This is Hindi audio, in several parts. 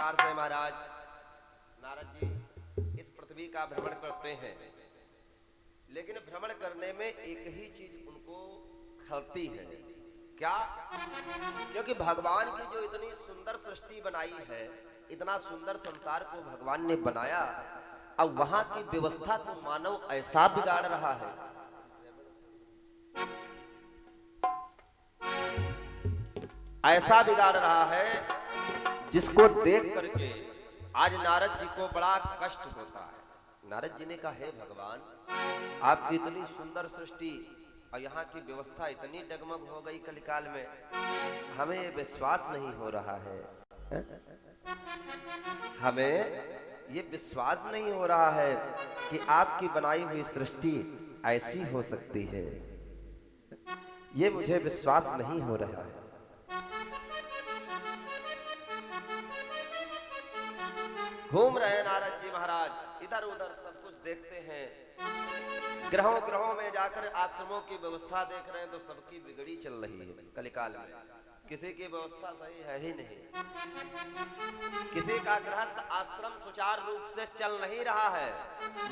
प्रकार से महाराज नारद जी इस पृथ्वी का भ्रमण करते हैं, लेकिन भ्रमण करने में एक ही चीज उनको खलती है। क्या? क्योंकि भगवान की जो इतनी सुंदर सृष्टि बनाई है, इतना सुंदर संसार को भगवान ने बनाया, अब वहां की व्यवस्था को मानव ऐसा बिगाड़ रहा है, ऐसा बिगाड़ रहा है जिसको देख करके आज नारद जी को बड़ा कष्ट होता है। नारद जी ने कहा, हे भगवान, आपकी इतनी सुंदर सृष्टि और यहाँ की व्यवस्था इतनी डगमग हो गई कलिकाल में, हमें ये विश्वास नहीं हो रहा है, हमें ये विश्वास नहीं हो रहा है कि आपकी बनाई हुई सृष्टि ऐसी हो सकती है, ये मुझे विश्वास नहीं हो रहा है। घूम रहे नारद जी महाराज, इधर उधर सब कुछ देखते हैं, ग्रहों ग्रहों में जाकर आश्रमों की व्यवस्था देख रहे हैं तो सबकी बिगड़ी चल रही है कलिकाल में, किसी की व्यवस्था सही है ही नहीं, किसी का गृहस्थ आश्रम सुचारू रूप से चल नहीं रहा है,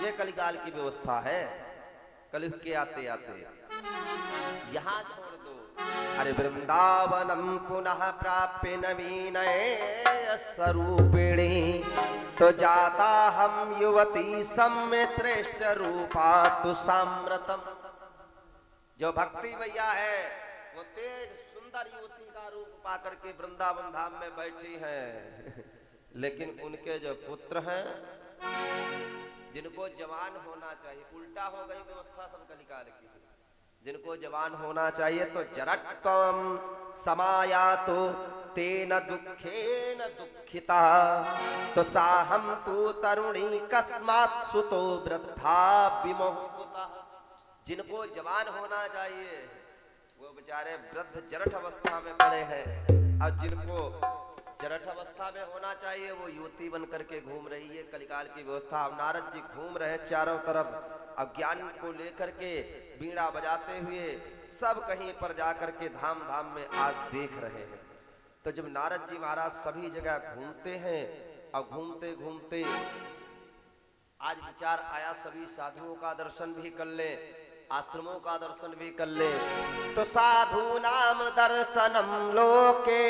ये कलिकाल की व्यवस्था है। कलयुग के आते आते यहाँ छोड़ दो, अरे वृंदावनम पुनः प्राप्य नवीन स्वरूपिणी, तो जाता हम युवती सम्य श्रेष्ठ रूपा तु साम्रतम। जो भक्ति मैया है वो तेज सुंदर युवती का रूप पा करके वृंदावन धाम में बैठी हैं, लेकिन उनके जो पुत्र हैं जिनको जवान होना चाहिए, उल्टा हो गई व्यवस्था सब कलिकाल की, जिनको जवान होना चाहिए तो जरत्वम समायातो तेन दुखेन दुखिता, तो साहम तु तरुणी कस्मात् सुतो वृद्धा विमोहिता। जिनको जवान होना चाहिए वो बेचारे वृद्ध जरठ अवस्था में पड़े हैं, और जिनको जरठ अवस्था में होना चाहिए वो युवती बन करके घूम रही है, कलिकाल की व्यवस्था। अब नारद जी घूम रहे चारों तरफ, अब ज्ञान को लेकर के बीड़ा बजाते हुए सब कहीं पर जाकर के धाम धाम में आज देख रहे हैं। तो जब नारद जी महाराज सभी जगह घूमते हैं, और घूमते घूमते आज विचार आया सभी साधुओं का दर्शन भी कर ले, आश्रमों का दर्शन भी कर ले। तो साधु नाम दर्शनम लोके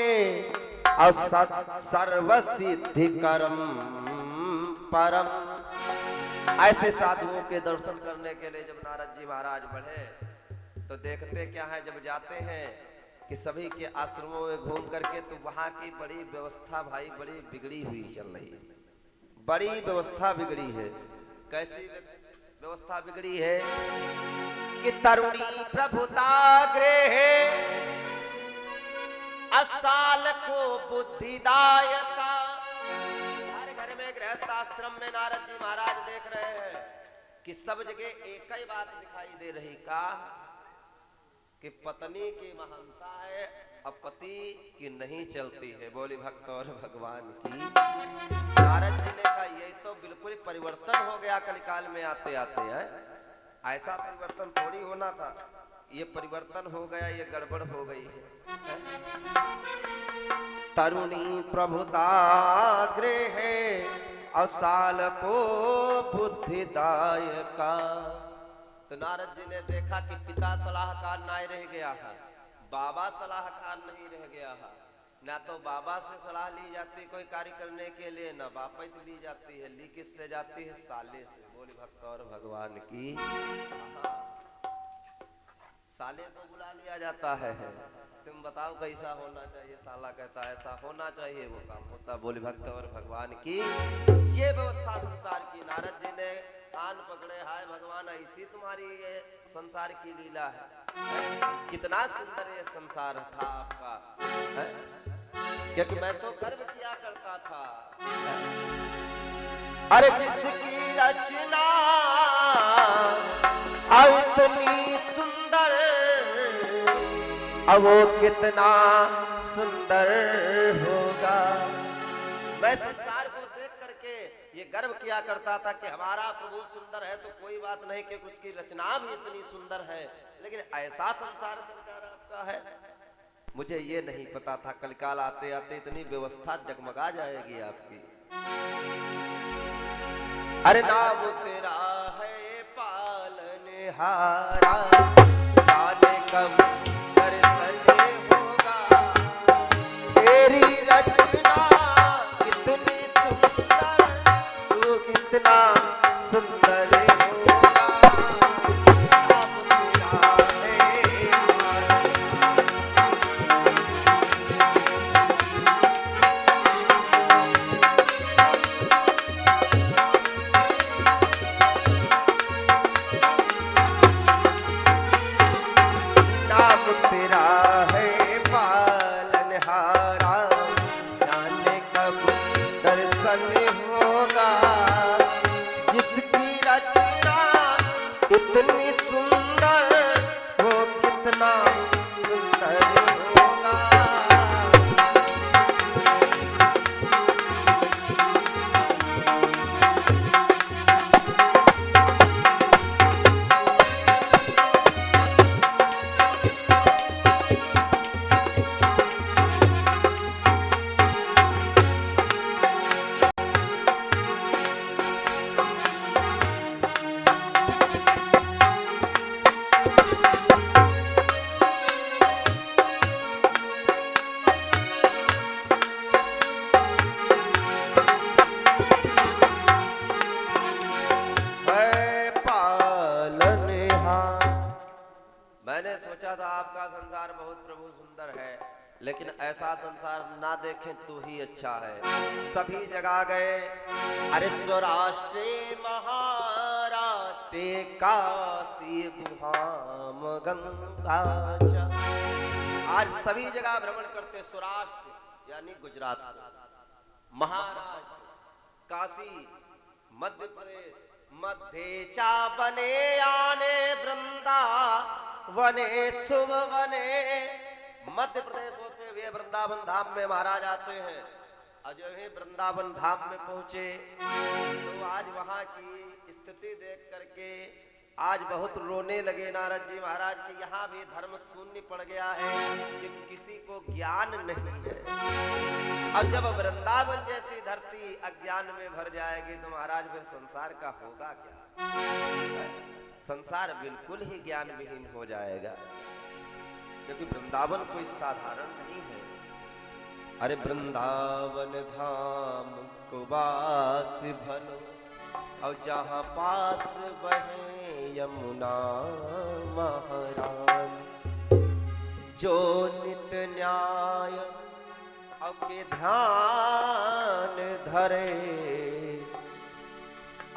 सर्व सिद्धि करम परम। ऐसे साधुओं के दर्शन करने के लिए जब नारद जी महाराज बढ़े तो देखते क्या है, जब जाते हैं कि सभी के आश्रमों में घूम करके, तो वहां की बड़ी व्यवस्था भाई बड़ी बिगड़ी हुई चल रही है, बड़ी व्यवस्था बिगड़ी है। कैसी व्यवस्था बिगड़ी है कि तरुणी प्रभुता गृहे असाल को बुद्धिदायका। हर घर में गृहस्थ आश्रम में नारद जी महाराज देख रहे हैं कि सब जगह एक ही बात दिखाई दे रही, का कि पत्नी की महानता है और पति की नहीं चलती है। बोली भक्त और भगवान की। नारद जी ने कहा ये तो बिल्कुल परिवर्तन हो गया कलिकाल में आते आते है, ऐसा परिवर्तन थोड़ी होना था, ये परिवर्तन हो गया, ये गड़बड़ हो गई है। तरुणी प्रभुता गृहे असाल को बुद्धिदायका। तो नारद जी ने देखा कि पिता सलाहकार नहीं रह गया है, बाबा सलाहकार नहीं रह गया है, ना तो बाबा से सलाह ली जाती कोई कार्य करने के लिए, ना बापा ली जाती है, ली किससे जाती है? साले से। बोली भक्त और भगवान की। साले को बुला लिया जाता है, तुम बताओ कैसा होना चाहिए, साला कहता है ऐसा होना चाहिए, वो काम होता। बोली भक्त और भगवान की। ये व्यवस्था संसार की। नारद जी ने कान पकड़े, हाय भगवान ऐसी तुम्हारी ये संसार की लीला है, कितना सुंदर ये संसार था आपका, है? क्योंकि मैं तो गर्व किया करता था, अरे जिसकी रचना इतनी सुंदर, अब वो कितना सुंदर होगा। मैं संसार को देख करके ये गर्व किया करता था कि हमारा प्रभु सुंदर है तो कोई बात नहीं कि उसकी रचना भी इतनी सुंदर है, लेकिन ऐसा संसार सरकार आपका है, मुझे ये नहीं पता था कलिकाल आते आते इतनी व्यवस्था जगमगा जाएगी आपकी। अरे नाम तेरा है पालनहारा, जाने कब दर्शन होगा, तेरी रचना कितनी सुंदर, तू कितना सुंदर होगा। नाम तेरा है तेरा है पालनहारा, जाने कब दर्शन होगा, जिसकी रचना इतनी सुंदर, वो कितना सुंदर होगा। मैंने सोचा था आपका संसार बहुत प्रभु सुंदर है, लेकिन ऐसा संसार ना देखें तो ही अच्छा है। सभी जगह गए, अरे स्वराष्ट्रे महाराष्ट्रे काशी गुहाम गंगा च। आज सभी जगह भ्रमण करते, स्वराष्ट्र यानी गुजरात, महाराष्ट्र काशी, मध्य प्रदेश, मध्य चा बने आने वृंदा वने शुभ वने। मध्य प्रदेश होते हुए वृंदावन धाम में महाराज आते हैं, और जो ही वृंदावन धाम में पहुंचे तो आज वहां की स्थिति देख करके आज बहुत रोने लगे नारद जी महाराज कि यहाँ भी धर्म शून्य पड़ गया है, कि किसी को ज्ञान नहीं है। अब जब वृंदावन जैसी धरती अज्ञान में भर जाएगी तो महाराज फिर संसार का होगा क्या? संसार बिल्कुल ही ज्ञान विहीन हो जाएगा, क्योंकि वृंदावन कोई साधारण नहीं है। अरे वृंदावन धाम को वास भलो, और जहाँ पास बहे यमुना महारानी, जो नित्य न्याय के ध्यान धरे,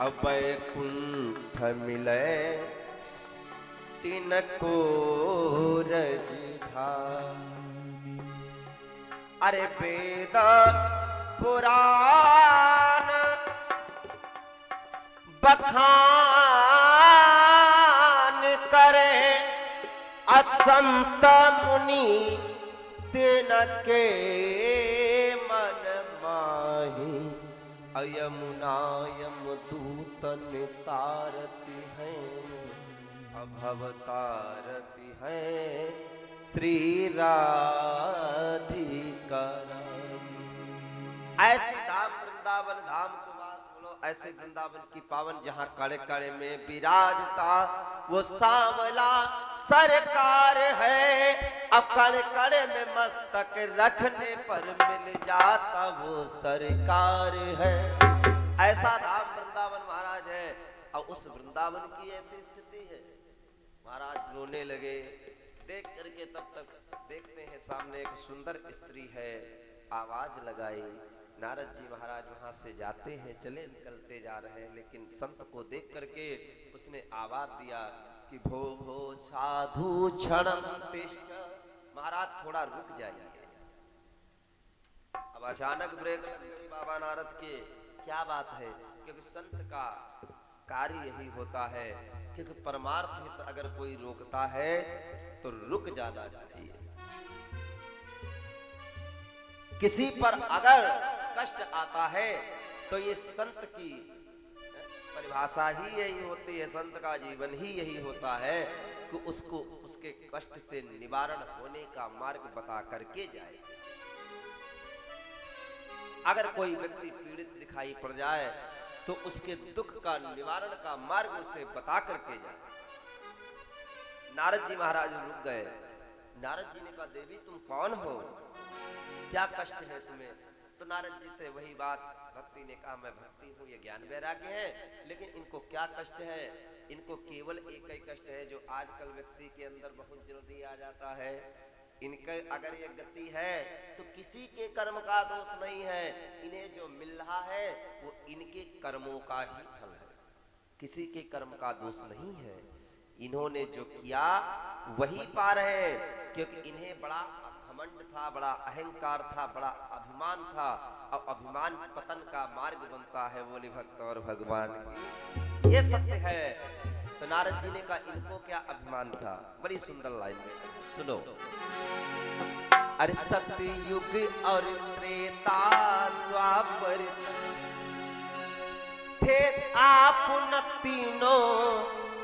अब वैकुंठ मिले तिनको रजधानी। अरे वेद पुराण बखान करे, असंत मुनि तिनके मन माही। यमुना यमदूतन तारती है, अभवतारती है श्री राधिका। ऐसी धाम वृंदावन धाम को वास बोलो, ऐसे वृंदावन की पावन जहाँ कड़े कड़े में विराजता वो सांवला सरकार है। अब कड़े कड़े में मस्तक रखने पर मिल जाता वो सरकार है। ऐसा धाम वृंदावन महाराज है, और उस वृंदावन की ऐसी स्थिति है। महाराज रोने लगे देख करके। तब तक देखते हैं सामने एक सुंदर स्त्री है, आवाज लगाई। नारद जी महाराज वहां से जाते हैं, चले निकलते जा रहे हैं, लेकिन संत को देख करके उसने आवाज दिया कि भो भो साधु क्षणम तिष्ठ। महाराज थोड़ा रुक जाइए। अब अचानक ब्रेक लग गई बाबा नारद के। क्या बात है? क्योंकि संत का कार्य यही होता है, क्योंकि परमार्थ हित अगर कोई रोकता है तो रुक जाना चाहिए। किसी पर अगर कष्ट आता है तो ये संत की परिभाषा ही यही होती है, संत का जीवन ही यही होता है कि उसको उसके कष्ट से निवारण होने का मार्ग बता करके जाए। अगर कोई व्यक्ति पीड़ित दिखाई पड़ जाए तो उसके दुख का निवारण का मार्ग उसे बता करके जाए। नारद जी महाराज रुक गए। नारद जी ने कहा, देवी तुम कौन हो, क्या कष्ट है तुम्हें? तो नारद जी से वही बात भक्ति ने कहा, मैं भक्ति हूँ, ये ज्ञान वैराग्य है, लेकिन इनको क्या कष्ट है? इनको केवल एक ही कष्ट है जो आजकल व्यक्ति के अंदर बहुत जल्दी आ जाता है। इनके अगर ये गति है तो किसी के कर्म का दोष नहीं है, इन्हें जो मिल रहा है वो इनके कर्मों का ही फल है, किसी के कर्म का दोष नहीं है। इन्होंने जो किया वही पा रहे हैं, क्योंकि इन्हें बड़ा घमंड था, बड़ा अहंकार था, बड़ा अभिमान था, और अभिमान पतन का मार्ग बनता है। बोले भक्त और भगवान की ये सत्य है। तो नारद जी ने कहा, इनको क्या अभिमान था? बड़ी सुंदर लाइन है, सुनो। अरे सत्य युग और त्रेता द्वापर थे आप न तीनों,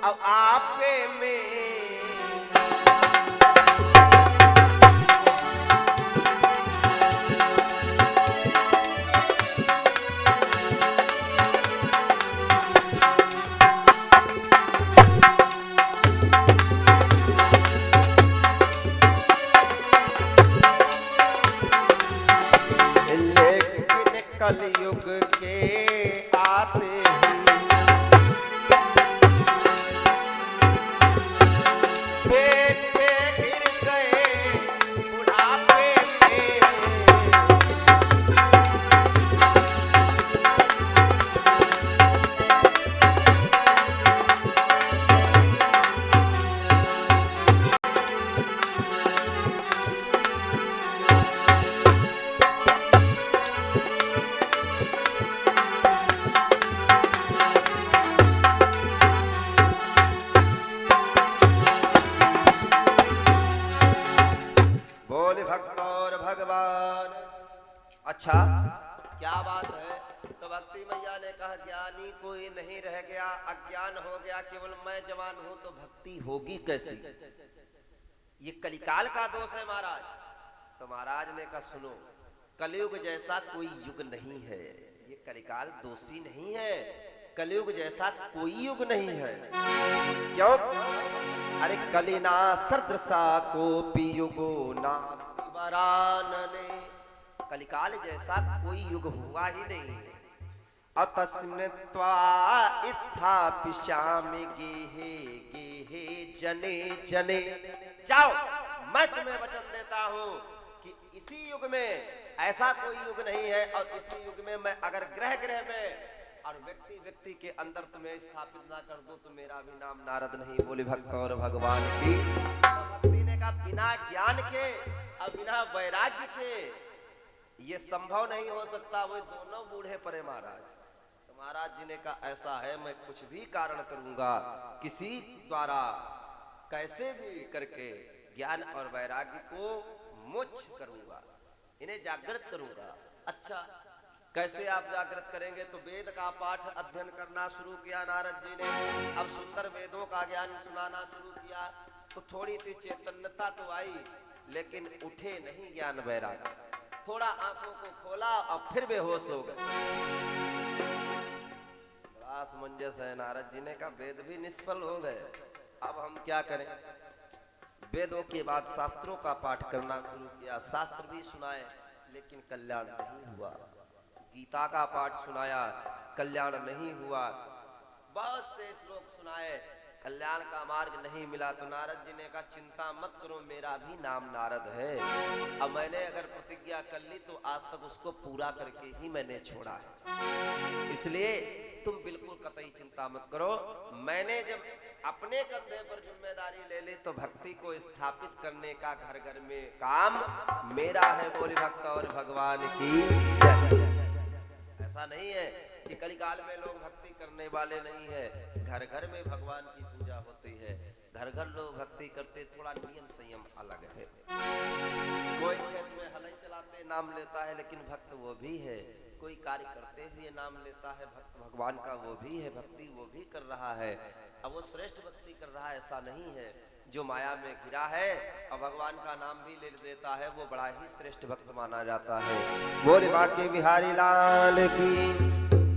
अब आपे में कलयुग के आते ही बेटे गिर गए बुढ़ापे में। अच्छा क्या बात है? तो भक्ति मैया ने कहा, ज्ञानी कोई नहीं रह गया, अज्ञान हो गया, केवल मैं जवान हूं तो भक्ति होगी कैसी? ये कलिकाल का दोष है महाराज। तो महाराज ने कहा, सुनो, कलयुग जैसा कोई युग नहीं है, ये कलिकाल दोषी नहीं है, कलयुग जैसा कोई युग नहीं है। क्यों? अरे कलिना सदृशा कोपि युगो नास्ति वरानने, कलिकाल जैसा कोई युग हुआ ही नहीं है। अतस्मिन् त्वा स्थापिष्यामि गेहे गेहे जने जने। जाओ, मैं तुम्हें वचन देता हूं कि इसी युग में ऐसा कोई युग नहीं है, और इसी युग में मैं अगर ग्रह ग्रह में और व्यक्ति व्यक्ति के अंदर तुम्हें स्थापित ना कर दूं तो मेरा भी नाम नारद नहीं। बोले भक्त और भगवान की। तो भक्ति ने कहा, बिना ज्ञान के और बिना वैराग्य के ये संभव नहीं हो सकता। वो दोनों बूढ़े पड़े महाराज। तो महाराज जी ने कहा, ऐसा है, मैं कुछ भी कारण करूंगा, किसी द्वारा कैसे भी करके ज्ञान और वैराग्य को मोक्ष करूंगा, इन्हें जागृत करूंगा। अच्छा, कैसे आप जागृत करेंगे? तो वेद का पाठ अध्ययन करना शुरू किया नारद जी ने। अब सुंदर वेदों का ज्ञान सुनाना शुरू किया तो थोड़ी सी चैतन्यता तो आई, लेकिन उठे नहीं ज्ञान वैराग्य। थोड़ा आंखों को खोला और फिर बेहोश हो गए। बड़ा असमंजस है। नारद जी ने कहा, वेद भी निष्फल हो गए, अब हम क्या करें? वेदों के बाद शास्त्रों का पाठ करना शुरू किया। शास्त्र भी सुनाए, लेकिन कल्याण नहीं हुआ। गीता का पाठ सुनाया, कल्याण नहीं हुआ। बहुत से श्लोक सुनाए, कल्याण का मार्ग नहीं मिला। तो नारद जी ने कहा, चिंता मत करो, मेरा भी नाम नारद है। अब मैंने अगर प्रतिज्ञा कर ली तो आज तक उसको पूरा करके ही मैंने छोड़ा है, इसलिए तुम बिल्कुल कतई चिंता मत करो। मैंने जब अपने कंधे पर जिम्मेदारी ले ली तो भक्ति को स्थापित करने का घर घर में काम मेरा है। बोले भक्त और भगवान की। ऐसा नहीं है कि कलिकाल में लोग भक्ति करने वाले नहीं है, घर घर में भगवान की पूजा होती है, घर घर लोग भक्ति करते। थोड़ा नियम संयम अलग है। कोई खेत में हल चलाते नाम लेता है, लेकिन भक्त वो भी है। कोई कार्य करते हुए नाम लेता है भक्त भगवान का, वो भी है भक्ति, वो भी कर रहा है। अब वो श्रेष्ठ भक्ति कर रहा है ऐसा नहीं है। जो माया में घिरा है और भगवान का नाम भी ले लेता है, वो बड़ा ही श्रेष्ठ भक्त माना जाता है। बोले बांके बिहारी लाल की।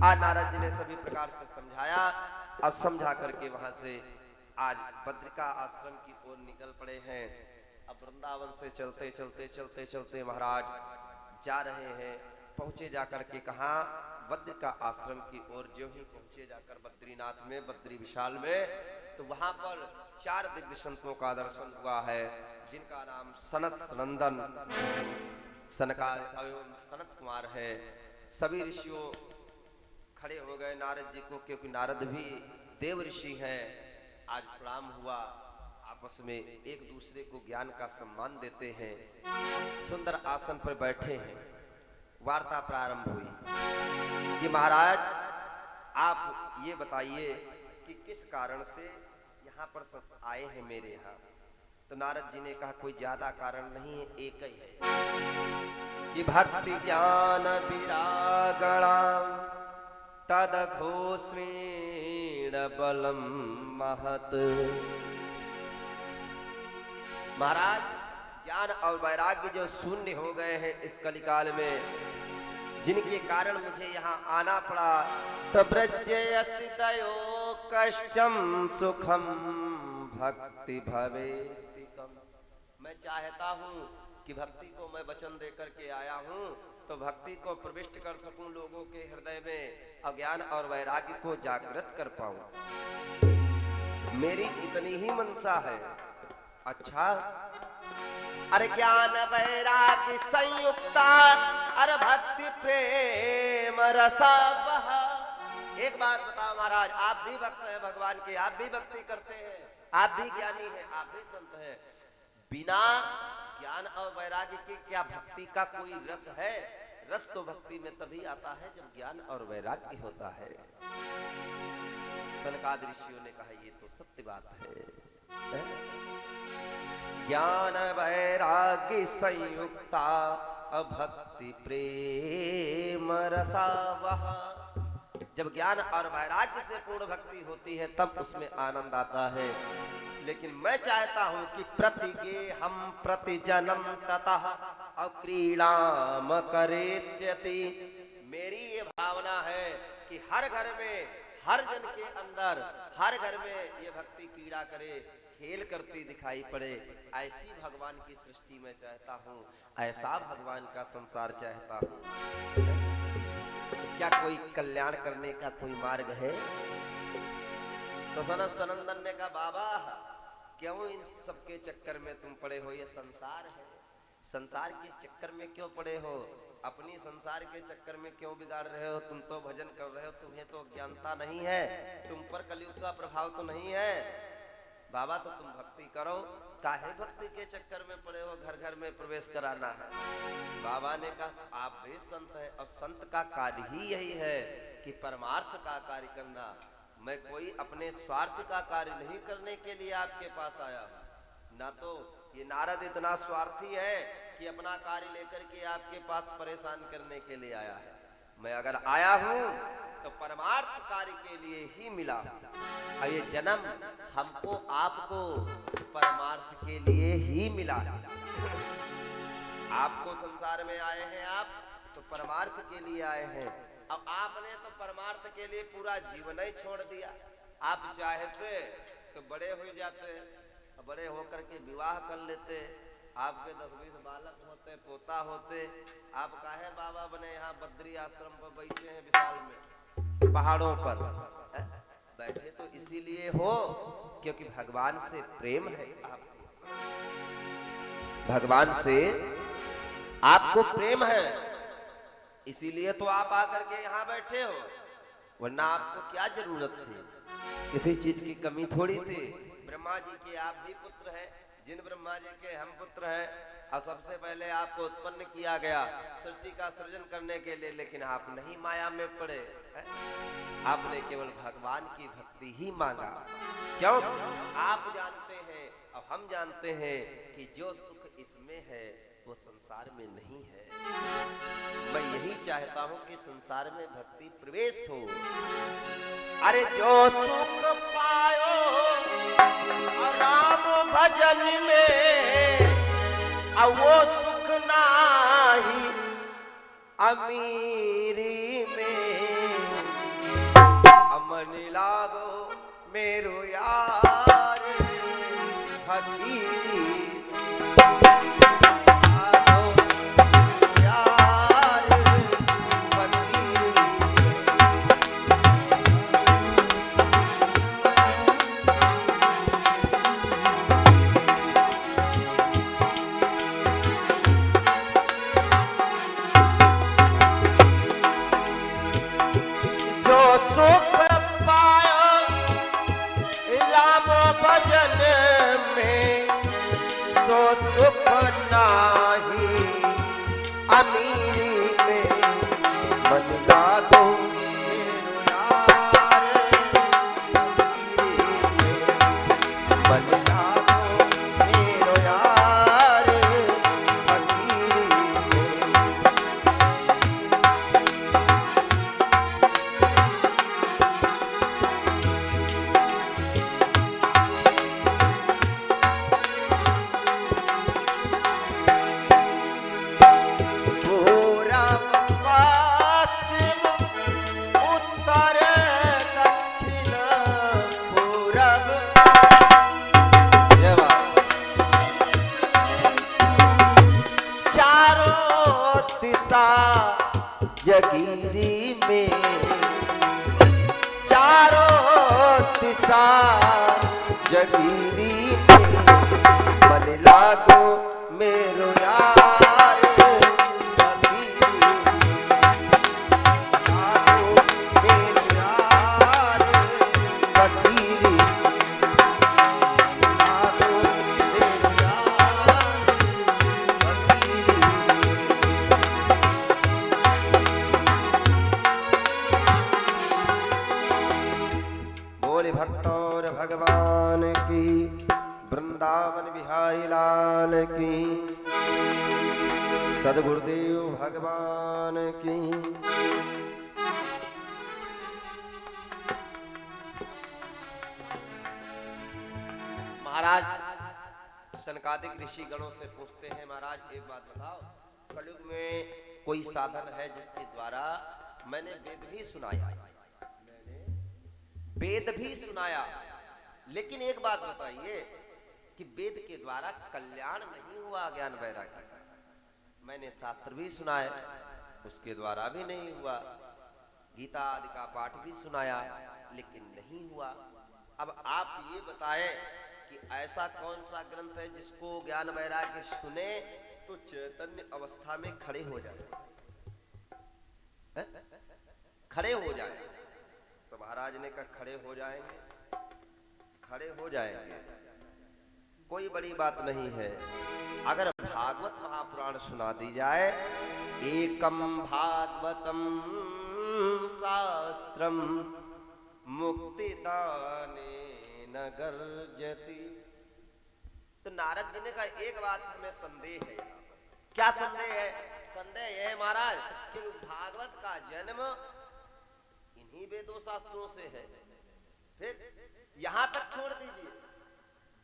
आज नारद जी ने सभी प्रकार से समझाया और समझा करके वहां से आज बद्रिका आश्रम की ओर निकल पड़े हैं। अब वृंदावन से चलते चलते चलते चलते महाराज जा रहे हैं। पहुंचे जाकर के कहा बद्रिका आश्रम की ओर। जो ही पहुंचे जाकर बद्रीनाथ में, बद्री विशाल में, तो वहां पर 4 दिव्य संतों का दर्शन हुआ है, जिनका नाम सनत सनंदन सनकाल एवं सनत कुमार है। सभी ऋषियों खड़े हो गए नारद जी को, क्योंकि नारद भी देव ऋषि हैं। आज प्रणाम हुआ, आपस में एक दूसरे को ज्ञान का सम्मान देते हैं। सुंदर आसन पर बैठे हैं। वार्ता प्रारंभ हुई कि महाराज आप ये बताइए कि किस कारण से यहाँ पर सब आए हैं मेरे यहाँ। तो नारद जी ने कहा कोई ज्यादा कारण नहीं है, एक ही है कि भक्ति ज्ञान विरागणा तद घोषेण बलम महत। महाराज ज्ञान और वैराग्य जो शून्य हो गए हैं इस कलिकाल में, जिनके कारण मुझे यहाँ आना पड़ा। तब्रजयसि दयो कष्टम सुखम भक्ति भवेतिकम। मैं चाहता हूँ कि भक्ति को मैं वचन देकर के आया हूँ, तो भक्ति को प्रविष्ट कर सकूं लोगों के हृदय में, अज्ञान और वैराग्य को जागृत कर पाऊं। मेरी इतनी ही मनसा है। अच्छा, अरे ज्ञान वैराग्य संयुक्ता, अरे भक्ति प्रेम रसा बहा। एक बात बताओ महाराज, आप भी भक्त हैं भगवान के, आप भी भक्ति करते हैं, आप भी ज्ञानी हैं, आप भी संत हैं। बिना ज्ञान और वैराग्य के क्या भक्ति का कोई रस है? रस तो भक्ति में तभी आता है जब ज्ञान और वैराग्य होता है। सनकादि ऋषियों ने कहा ये तो सत्य बात है। ज्ञान वैराग्य संयुक्ता भक्ति प्रेम रसावह। जब ज्ञान और वैराग्य से पूर्ण भक्ति होती है तब उसमें आनंद आता है। लेकिन मैं चाहता हूं कि प्रतिगेहं प्रति जन्म ततः अक्रीड़ाम करिष्यति। मेरी ये भावना है कि हर घर में, हर जन के अंदर, हर घर में ये भक्ति क्रीड़ा करे, खेल करती दिखाई पड़े। ऐसी भगवान की सृष्टि में चाहता हूँ, ऐसा भगवान का संसार चाहता हूँ। क्या कोई कल्याण करने का कोई मार्ग है? तो सनत सनंदन ने कहा बाबा क्यों इन सबके चक्कर में तुम पड़े हो? ये संसार है, संसार के चक्कर में क्यों पड़े हो? अपनी संसार के चक्कर में क्यों बिगाड़ रहे हो? तुम तो भजन कर रहे हो, तुम्हें तो ज्ञानता नहीं है, तुम पर कलयुग का प्रभाव तो नहीं है। बाबा तो तुम भक्ति करो, काहे भक्ति के चक्कर में पड़े हो? घर घर में प्रवेश कराना है। बाबा ने कहा आप भी संत हैं और संत का कार्य ही यही है कि परमार्थ का कार्य करना। मैं कोई अपने स्वार्थ का कार्य नहीं करने के लिए आपके पास आया, ना तो ये नारद इतना स्वार्थी है कि अपना कार्य लेकर के आपके पास परेशान करने के लिए आया है। मैं अगर आया हूं तो परमार्थ कार्य के लिए ही मिला। और ये जन्म हमको आपको परमार्थ के लिए ही मिला। आपको संसार में आए हैं आप तो परमार्थ के लिए आए हैं। अब आपने तो परमार्थ के लिए पूरा जीवन ही छोड़ दिया। आप चाहते तो बड़े हो जाते, बड़े होकर के विवाह कर लेते, आपके 10-20 बालक होते, पोता होते। आप काहे बाबा बने यहाँ बद्री आश्रम पर बैठे हैं विशाल में, पहाड़ों पर बैठे तो इसीलिए हो क्योंकि भगवान से प्रेम है आपको, भगवान से आपको प्रेम है, इसीलिए तो आप आकर के यहाँ बैठे हो। वरना आपको क्या जरूरत थी? किसी चीज की कमी थोड़ी थी। ब्रह्मा जी के आप भी पुत्र हैं, जिन ब्रह्मा जी के हम पुत्र हैं। और सबसे पहले आपको उत्पन्न किया गया सृष्टि का सृजन करने के लिए, लेकिन आप नहीं माया में पड़े, आपने केवल भगवान की भक्ति ही मांगा। क्यों? आप जानते हैं और हम जानते हैं कि जो सुख इसमें है वो संसार में नहीं है। मैं यही चाहता हूं कि संसार में भक्ति प्रवेश हो। अरे जो सुख पायो राम भजन में, अब वो सुख नाही अमीरी में। अमन लागो मेरो यार फकीरी सुख नाही अमीरी में। मन लागो मेरो यार फकीरी में। मन लागो मेरो यार फकीरी में। जगीरी में चारों दिशा जगीरी में। मन लागो मेरो यार फकीरी लागो मेरो यार फकीरी लागो मेरो यार फकीरी। बोले भट्टौर भगवान की, वृंदावन बिहारी लाल की, सद्गुरुदेव भगवान की। महाराज सनकादिक ऋषि गणों से पूछते हैं, महाराज एक बात बताओ, कलयुग में कोई साधन है जिसके द्वारा मैंने वेद भी सुनाया, वेद भी सुनाया, लेकिन एक बात बताइए कि वेद के द्वारा कल्याण नहीं हुआ ज्ञान वैराग्य का। मैंने शास्त्र भी सुनाए, उसके द्वारा भी नहीं हुआ। गीता आदि का पाठ भी सुनाया, लेकिन नहीं हुआ। अब आप ये बताएं कि ऐसा कौन सा ग्रंथ है जिसको ज्ञान वैराग्य सुने तो चैतन्य अवस्था में खड़े हो जाए, खड़े हो जाए। तो महाराज ने कहा खड़े हो जाएंगे, खड़े हो जाएंगे, कोई बड़ी बात नहीं है। अगर भागवत महापुराण सुना दी जाए, एकम भागवतम शास्त्रम मुक्तिदाने न गर्जति। तो नारद जी ने कहा एक बात हमें संदेह है। क्या संदेह है? संदेह यह है महाराज कि भागवत का जन्म इन्हीं वेदों शास्त्रों से है। फिर यहां तक छोड़ दीजिए,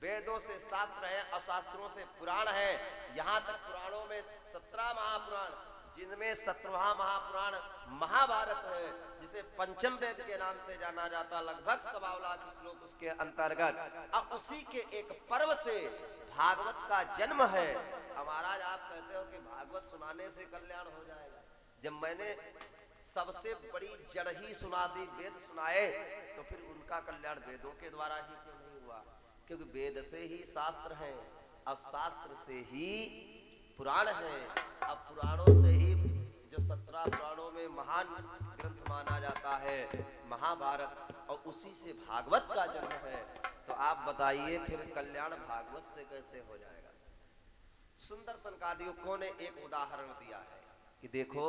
वेदों से शास्त्र है और शास्त्रों से पुराण है। यहां तक पुराणों में 17 महापुराण, जिनमें 17वां महापुराण महाभारत है, जिसे पंचम वेद के नाम से जाना जाता, लगभग 1.25 लाख श्लोक उसके अंतर्गत। अब उसी के एक पर्व से भागवत का जन्म है। अब महाराज आप कहते हो कि भागवत सुनाने से कल्याण हो जाएगा। जब मैंने सबसे बड़ी जड़ ही सुना दी, वेद सुनाए, तो फिर उनका कल्याण वेदों के द्वारा ही क्यों नहीं हुआ? क्योंकि वेद से ही शास्त्र हैं, अब शास्त्र से ही पुराण हैं, अब पुराणों से ही जो 17 पुराणों में महान ग्रंथ माना जाता है महाभारत, और उसी से भागवत का जन्म है। तो आप बताइए फिर कल्याण भागवत से कैसे हो जाएगा? सुंदर सनकादिकों ने एक उदाहरण दिया है कि देखो,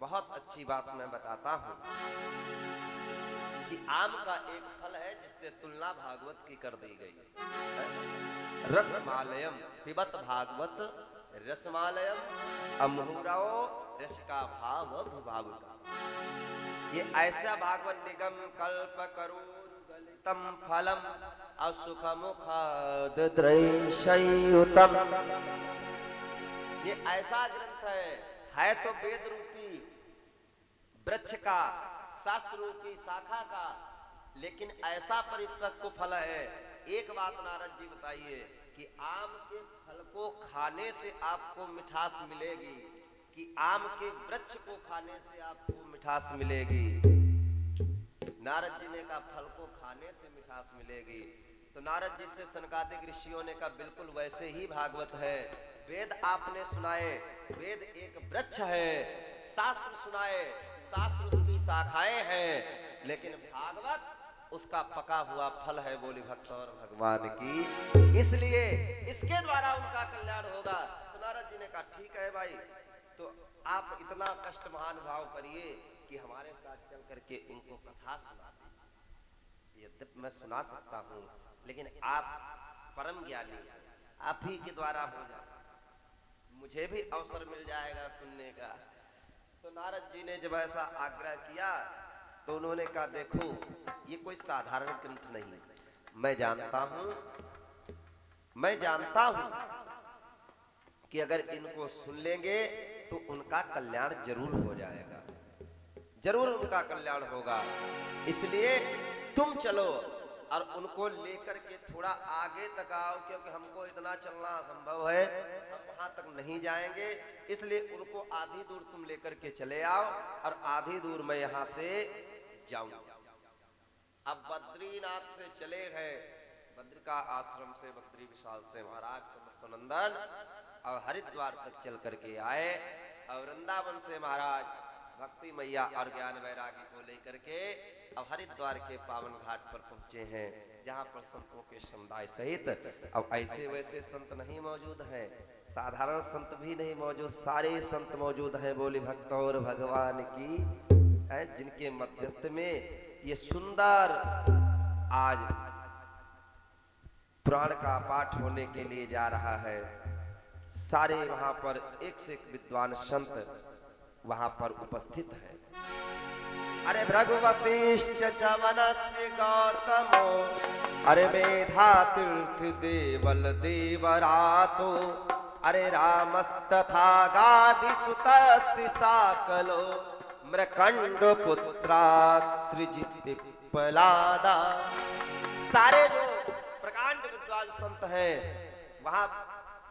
बहुत अच्छी बात मैं बताता हूं कि आम का एक फल है जिससे तुलना भागवत की कर दी गई है। रसमालयम पिबत भागवत रसमालयम अमूरव रसिका भाव विभावका। ये ऐसा भागवत निगम कल्प करूर गलितम फलम असुख मुखादृशयुतम। ये ऐसा ग्रंथ है तो वेद रूपी वृक्ष का, शास्त्र रूपी शाखा का, लेकिन ऐसा परिपक्व फल है। एक बात नारद जी बताइए कि आम के फल को खाने से आपको मिठास मिलेगी कि आम के वृक्ष को खाने से आपको मिठास मिलेगी? नारद जी ने कहा फल को खाने से मिठास मिलेगी। तो नारद जी से सनकादिक ऋषियों ने कहा बिल्कुल वैसे ही भागवत है। वेद आपने सुनाए, वेद एक वृक्ष है, शास्त्र सुनाए, शास्त्र उसकी शाखाएं हैं, लेकिन भागवत उसका पका हुआ फल है। बोली भक्त और भगवान की। इसलिए इसके द्वारा उनका कल्याण होगा। तो नारद जी ने कहा ठीक है भाई, तो आप इतना कष्ट महान भाव करिए कि हमारे साथ चल करके उनको कथा सुना दीजिए। यद्यपि मैं सुना सकता हूँ, लेकिन आप परम ज्ञानी, आप ही के द्वारा हो जाए, मुझे भी अवसर मिल जाएगा सुनने का। तो नारद जी ने जब ऐसा आग्रह किया तो उन्होंने कहा देखो ये कोई साधारण ग्रंथ नहीं, मैं जानता हूं कि अगर इनको सुन लेंगे तो उनका कल्याण जरूर हो जाएगा, जरूर उनका कल्याण होगा। इसलिए तुम चलो और उनको लेकर के थोड़ा आगे तक आओ, क्योंकि हमको इतना चलना असंभव है, हम वहां तक नहीं जाएंगे। इसलिए उनको आधी दूर तुम लेकर के चले आओ और आधी दूर मैं यहां से जाऊं। अब बद्रीनाथ से चले हैं, बद्री का आश्रम से, बद्री विशाल से महाराज सनंदन और हरिद्वार तक चल करके आए। और वृंदावन से महाराज भक्ति मैया और ज्ञान वैरागी को लेकर के अब हरिद्वार के पावन घाट पर पहुंचे हैं, जहां पर संतों के समुदाय सहित अब ऐसे वैसे संत नहीं मौजूद हैं, साधारण संत भी नहीं मौजूद, सारे संत मौजूद हैं। बोली भक्त और भगवान की है, जिनके मध्यस्थ में ये सुंदर आज पुराण का पाठ होने के लिए जा रहा है। सारे वहां पर एक से एक विद्वान संत वहां पर उपस्थित है। अरे भृगु वशिष्ठ चवनस्य गौतमो, अरे मेधा तीर्थ देवल देवरातो, अरे रामस्तथा गाधि सुतस्य साकलो, मृकंड पुत्रात्रिजिपिप्पलादा। सारे जो प्रकांड विद्वान संत हैं वहां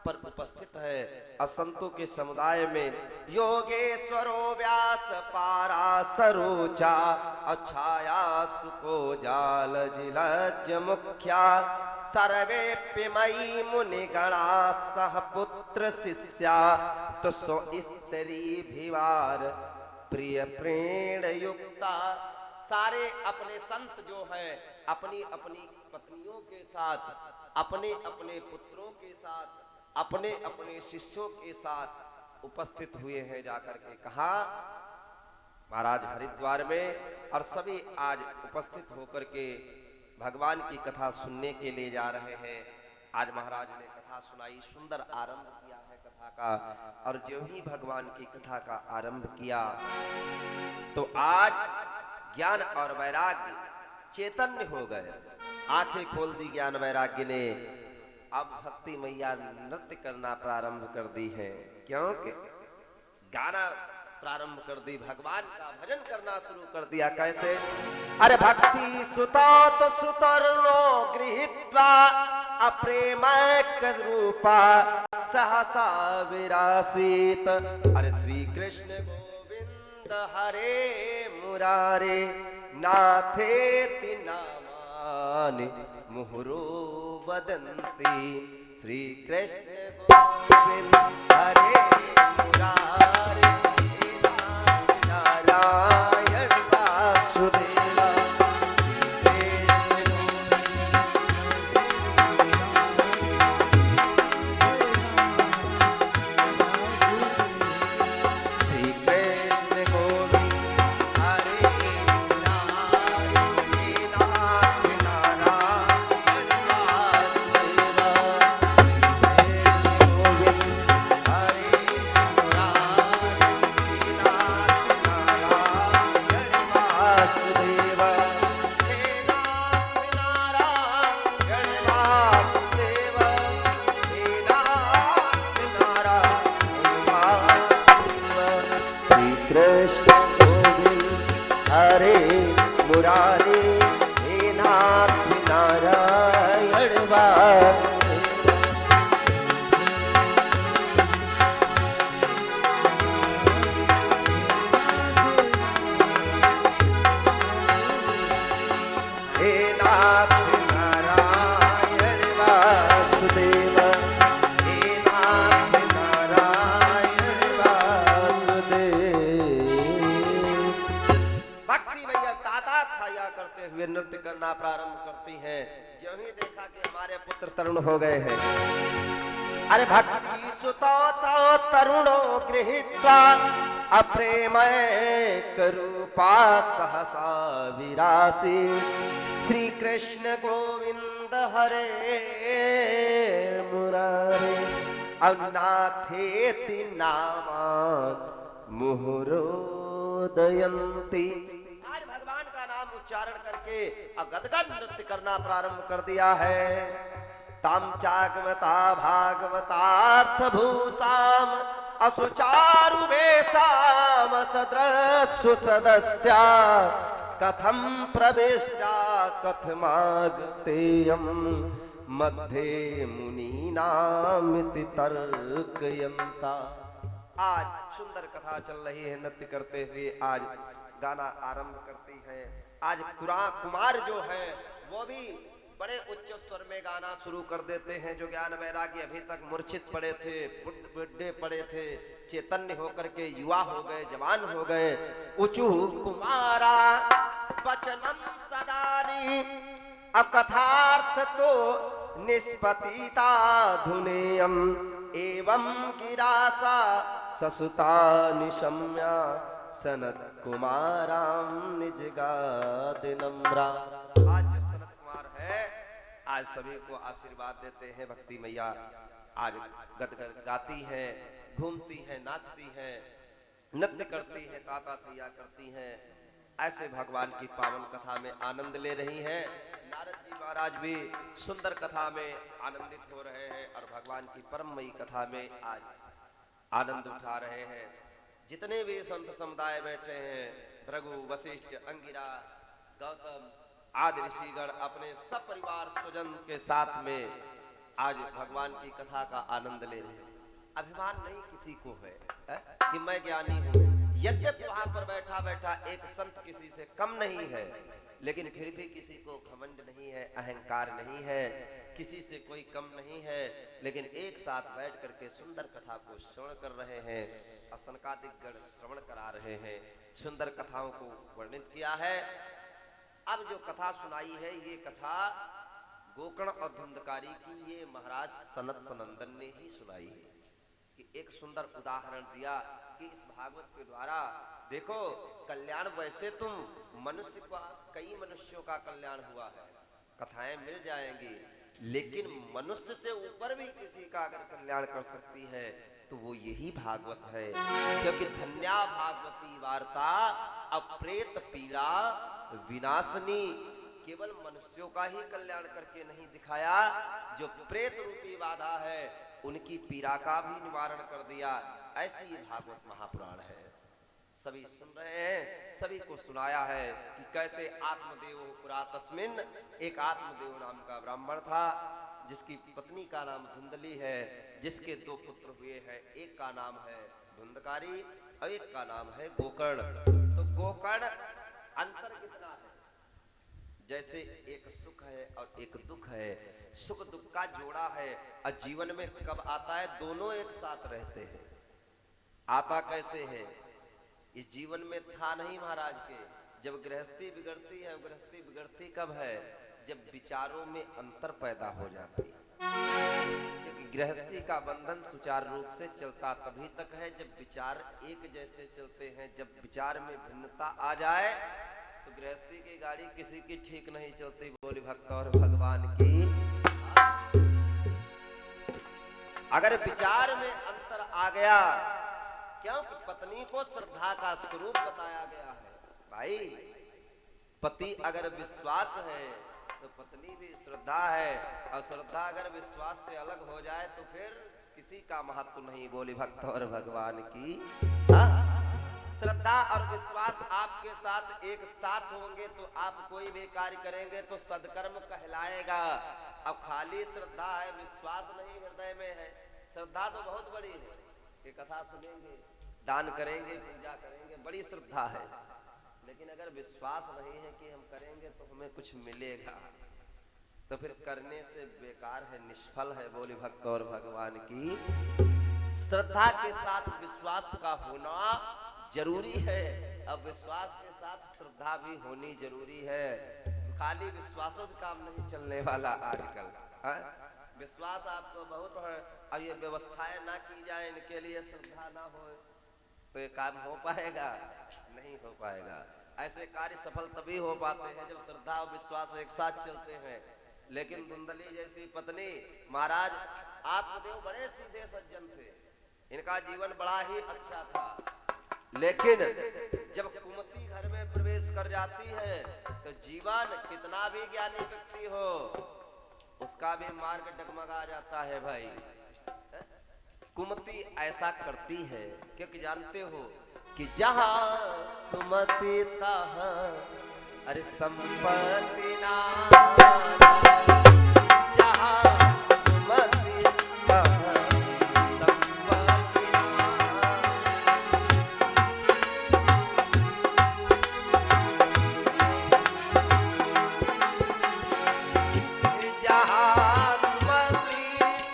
पर उपस्थित है। असंतों के समुदाय में योगेश्वरो व्यास पारासरोचा, अछाया सुको जाल जिलज मुख्या, सर्वे मयि मुनिगणा सह पुत्र शिष्या, तो सो स्त्री भिवार प्रिय प्रेण युक्ता। सारे अपने संत जो हैं अपनी अपनी पत्नियों के साथ, अपने अपने पुत्रों के साथ, अपने अपने शिष्यों के साथ उपस्थित हुए हैं। जाकर के कहा महाराज हरिद्वार में, और सभी आज उपस्थित होकर के भगवान की कथा सुनने के लिए जा रहे हैं। आज महाराज ने कथा सुनाई, सुंदर आरंभ किया है कथा का। और जो ही भगवान की कथा का आरंभ किया तो आज ज्ञान और वैराग्य चैतन्य हो गए, आंखें खोल दी ज्ञान वैराग्य ने। अब भक्ति मैया नृत्य करना प्रारंभ कर दी है, क्योंकि गाना प्रारंभ कर दी, भगवान का भजन करना शुरू कर दिया। कैसे? अरे भक्ति सुतात सुतर्णो गृहीत्वा, अप्रेमक रूपा सहसा विरासीत। अरे श्री कृष्ण गोविंद हरे मुरारे, नाथेति नामानि मुहुरो वदन्ति। श्री कृष्ण गोविंद हरे मुरारे, नारायण वासुदेव। मुरारे मुरारे हे नाथ नारायण वासुदेव। हे नाथ नारायण वासुदेव, हे नाथ नारायण वासुदेव। भक्ति मैया ताता खाया करते हुए नृत्य करना प्रारंभ करती हैं। ज्यों ही देखा कि हमारे पुत्र तरुण हो गए हैं, अरे भक्ति सुतो तो तरुणो गृहीत्वा अप्रेमय रूपा सहसा विरासी। श्री कृष्ण गोविंद हरे मुरारे अनाथेति नामा मुहुरोदयन्ति। आज भगवान का नाम उच्चारण करके अब गदगद नृत्य करना प्रारंभ कर दिया है। ताम चागमता भागवतार्थ भूषाम असुचारु वेशाम सद्रस्सु सदस्या कथम प्रविष्टा कथमागतेयम मध्ये मुनीनामिति तर्कयन्ता। आज सुंदर कथा चल रही है, नृत्य करते हुए आज गाना आरंभ करती है। आज कुमार जो है वो भी बड़े उच्च स्वर में गाना शुरू कर देते हैं। जो ज्ञान वैरागी अभी तक मूर्छित पड़े थे, बुढ़े पड़े थे, चैतन्य होकर के युवा हो गए, जवान हो गए। उचु कुमारा वचनम तदानी अकथार्थ तो निष्पतिता धुनेयम एवं गिरासा ससुता निशम्या सनत कुमाराम निजगादिनम्रा। आज जो सनत कुमार है आज सभी को आशीर्वाद देते हैं। भक्ति मैया आज गदगद गाती हैं, घूमती हैं, नाचती हैं, नृत्य करती हैं, ताता थैया करती हैं। ऐसे भगवान की पावन कथा में आनंद ले रही हैं। नारद जी महाराज भी सुंदर कथा में आनंदित हो रहे हैं और भगवान की परममयी कथा में आज आनंद उठा रहे हैं। जितने भी संत समुदाय बैठे हैं, भृगु, वशिष्ठ, अंगिरा, गौतम आदि ऋषिगण अपने सब परिवार स्वजन के साथ में आज भगवान की कथा का आनंद ले रहे हैं। अभिमान नहीं किसी को है कि मैं ज्ञानी हूँ। यद्यपि वहां पर बैठा बैठा एक संत किसी से कम नहीं है, लेकिन फिर भी किसी को घमंड नहीं है, अहंकार नहीं है, किसी से कोई कम नहीं है। लेकिन एक साथ बैठ करके सुंदर कथा को श्रवण कर रहे हैं और सनकादिक गण श्रवण करा रहे हैं। सुंदर कथाओं को वर्णित किया है। अब जो कथा सुनाई है ये कथा गोकर्ण और धुंधकारी की ये महाराज सनत सनंदन ने ही सुनाई है। कि एक सुंदर उदाहरण दिया कि इस भागवत के द्वारा देखो कल्याण, वैसे तुम मनुष्य का कई मनुष्यों का कल्याण हुआ है, कथाएं मिल जाएंगी, लेकिन मनुष्य से ऊपर भी किसी का अगर कल्याण कर सकती है तो वो यही भागवत है। क्योंकि धन्या भागवती वार्ता अप्रेत पीड़ा विनाशनी। केवल मनुष्यों का ही कल्याण करके नहीं दिखाया, जो प्रेत रूपी बाधा है उनकी पीड़ा का भी निवारण कर दिया। ऐसी ये भागवत महापुराण है। सभी सुन रहे हैं, सभी को सुनाया है कि कैसे आत्मदेव पुरा तस्मिन, एक आत्मदेव नाम का ब्राह्मण था जिसकी पत्नी का नाम धुंधली है, जिसके दो पुत्र हुए हैं। एक का नाम है धुंधकारी और एक का नाम है गोकर्ण। तो गोकर्ण अंतर कितना है, जैसे एक सुख है और एक दुख है, सुख दुख का जोड़ा है और जीवन में कब आता है, दोनों एक साथ रहते हैं। आता कैसे है, इस जीवन में था नहीं महाराज के। जब गृहस्थी बिगड़ती है, गृहस्थी बिगड़ती कब है, जब विचारों में अंतर पैदा हो जाती है। क्योंकि गृहस्थी का बंधन सुचारू रूप से चलता तभी तक है जब विचार एक जैसे चलते हैं। जब विचार में भिन्नता आ जाए तो गृहस्थी की गाड़ी किसी की ठीक नहीं चलती। बोली भक्त और भगवान की। अगर विचार में अंतर आ गया, क्योंकि पत्नी को श्रद्धा का स्वरूप बताया गया है। भाई पति अगर विश्वास है तो पत्नी भी श्रद्धा है, और श्रद्धा अगर विश्वास से अलग हो जाए तो फिर किसी का महत्व नहीं। बोली भक्त और भगवान की। श्रद्धा और विश्वास आपके साथ एक साथ होंगे तो आप कोई भी कार्य करेंगे तो सदकर्म कहलाएगा। अब खाली श्रद्धा है, विश्वास नहीं हृदय में है, श्रद्धा तो बहुत बड़ी है कि कथा सुनेंगे, दान करेंगे, पूजा करेंगे, बड़ी श्रद्धा है, लेकिन अगर विश्वास नहीं है कि हम करेंगे तो हमें कुछ मिलेगा तो फिर करने से बेकार है, निष्फल है। बोली भक्त और भगवान की। श्रद्धा के साथ विश्वास का होना जरूरी है। अब विश्वास के साथ श्रद्धा भी होनी जरूरी है। खाली विश्वासों से काम नहीं चलने वाला आजकल है। विश्वास आपको बहुत है, अब ये व्यवस्थाएं ना की जाए, इनके लिए श्रद्धा ना हो तो ये काम हो पाएगा? नहीं हो पाएगा। ऐसे कार्य सफल तभी हो पाते हैं जब श्रद्धा और विश्वास एक साथ चलते हैं। लेकिन धुंधली जैसी पत्नी, महाराज आत्मदेव बड़े सीधे सज्जन थे, इनका जीवन बड़ा ही अच्छा था, लेकिन जब कुमति घर में प्रवेश कर जाती है तो जीवन कितना भी ज्ञानी व्यक्ति हो उसका भी मार्ग डगमगा जाता है भाई। कुमति ऐसा करती है क्योंकि जानते हो कि जहां सुमति तहां अरे संपत्ति ना, जहां सुमति तहां संपत्ति ना, जहां सुमति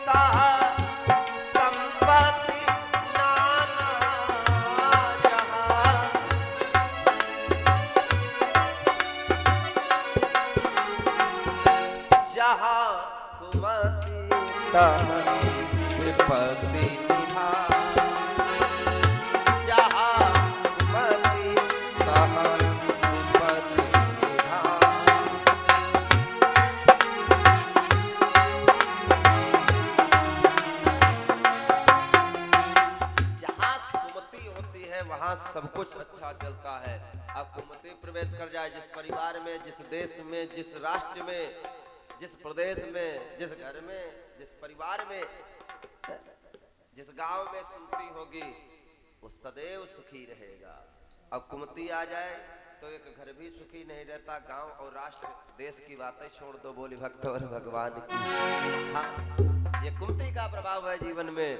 तहां संपत्ति नाना, जहां कुमति तहां विपत्ति निधान, जहां कुमति तहां विपत्ति निधान। जहां सुमति होती है वहां सब कुछ अच्छा चलता है। अब कुमति प्रवेश कर जाए जिस परिवार में, जिस देश में, जिस राष्ट्र में, जिस प्रदेश में, जिस घर में, जिस परिवार में, जिस गांव में सुनती होगी वो सदैव सुखी रहेगा। अब कुमति आ जाए तो एक घर भी सुखी नहीं रहता, गांव और राष्ट्र देश की बातें छोड़ दो। बोली भक्त और भगवान की। हाँ, ये कुमति का प्रभाव है जीवन में।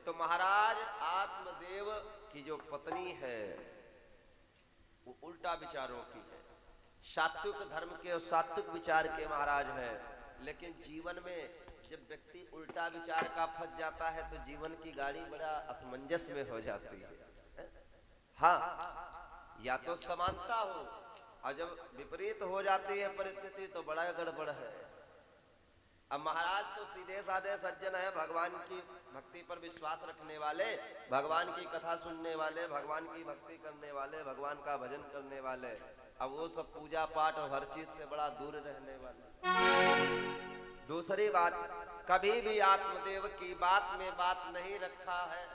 तो महाराज आत्मदेव की जो पत्नी है वो उल्टा विचारों की है, सात्विक धर्म के और सात्विक विचार के महाराज है। लेकिन जीवन में जब व्यक्ति उल्टा विचार का फंस जाता है तो जीवन की गाड़ी बड़ा असमंजस में हो जाती है। हाँ, या तो समानता हो और जब विपरीत हो जाती है परिस्थिति तो बड़ा गड़बड़ है। अब महाराज तो सीधे साधे सज्जन है, भगवान की भक्ति पर विश्वास रखने वाले, भगवान की कथा सुनने वाले, भगवान की भक्ति करने वाले, भगवान का भजन करने वाले। अब वो सब पूजा पाठ और हर चीज से बड़ा दूर रहने वाले। दूसरी बात, कभी भी आत्मदेव की बात में बात नहीं रखा है।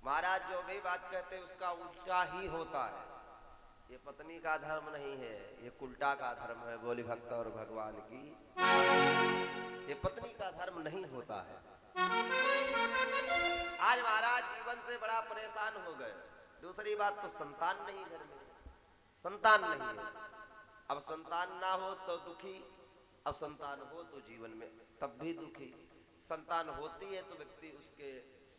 महाराज जो भी बात कहते उसका उल्टा ही होता है। ये पत्नी का धर्म नहीं है, ये उल्टा का धर्म है। बोली भक्त और भगवान की। ये पत्नी का धर्म नहीं होता है। आज महाराज जीवन से बड़ा परेशान हो गए। दूसरी बात तो संतान नहीं घर में, संतान नहीं है। अब संतान ना हो तो दुखी, अब संतान हो तो जीवन में तब भी दुखी। संतान होती है तो व्यक्ति उसके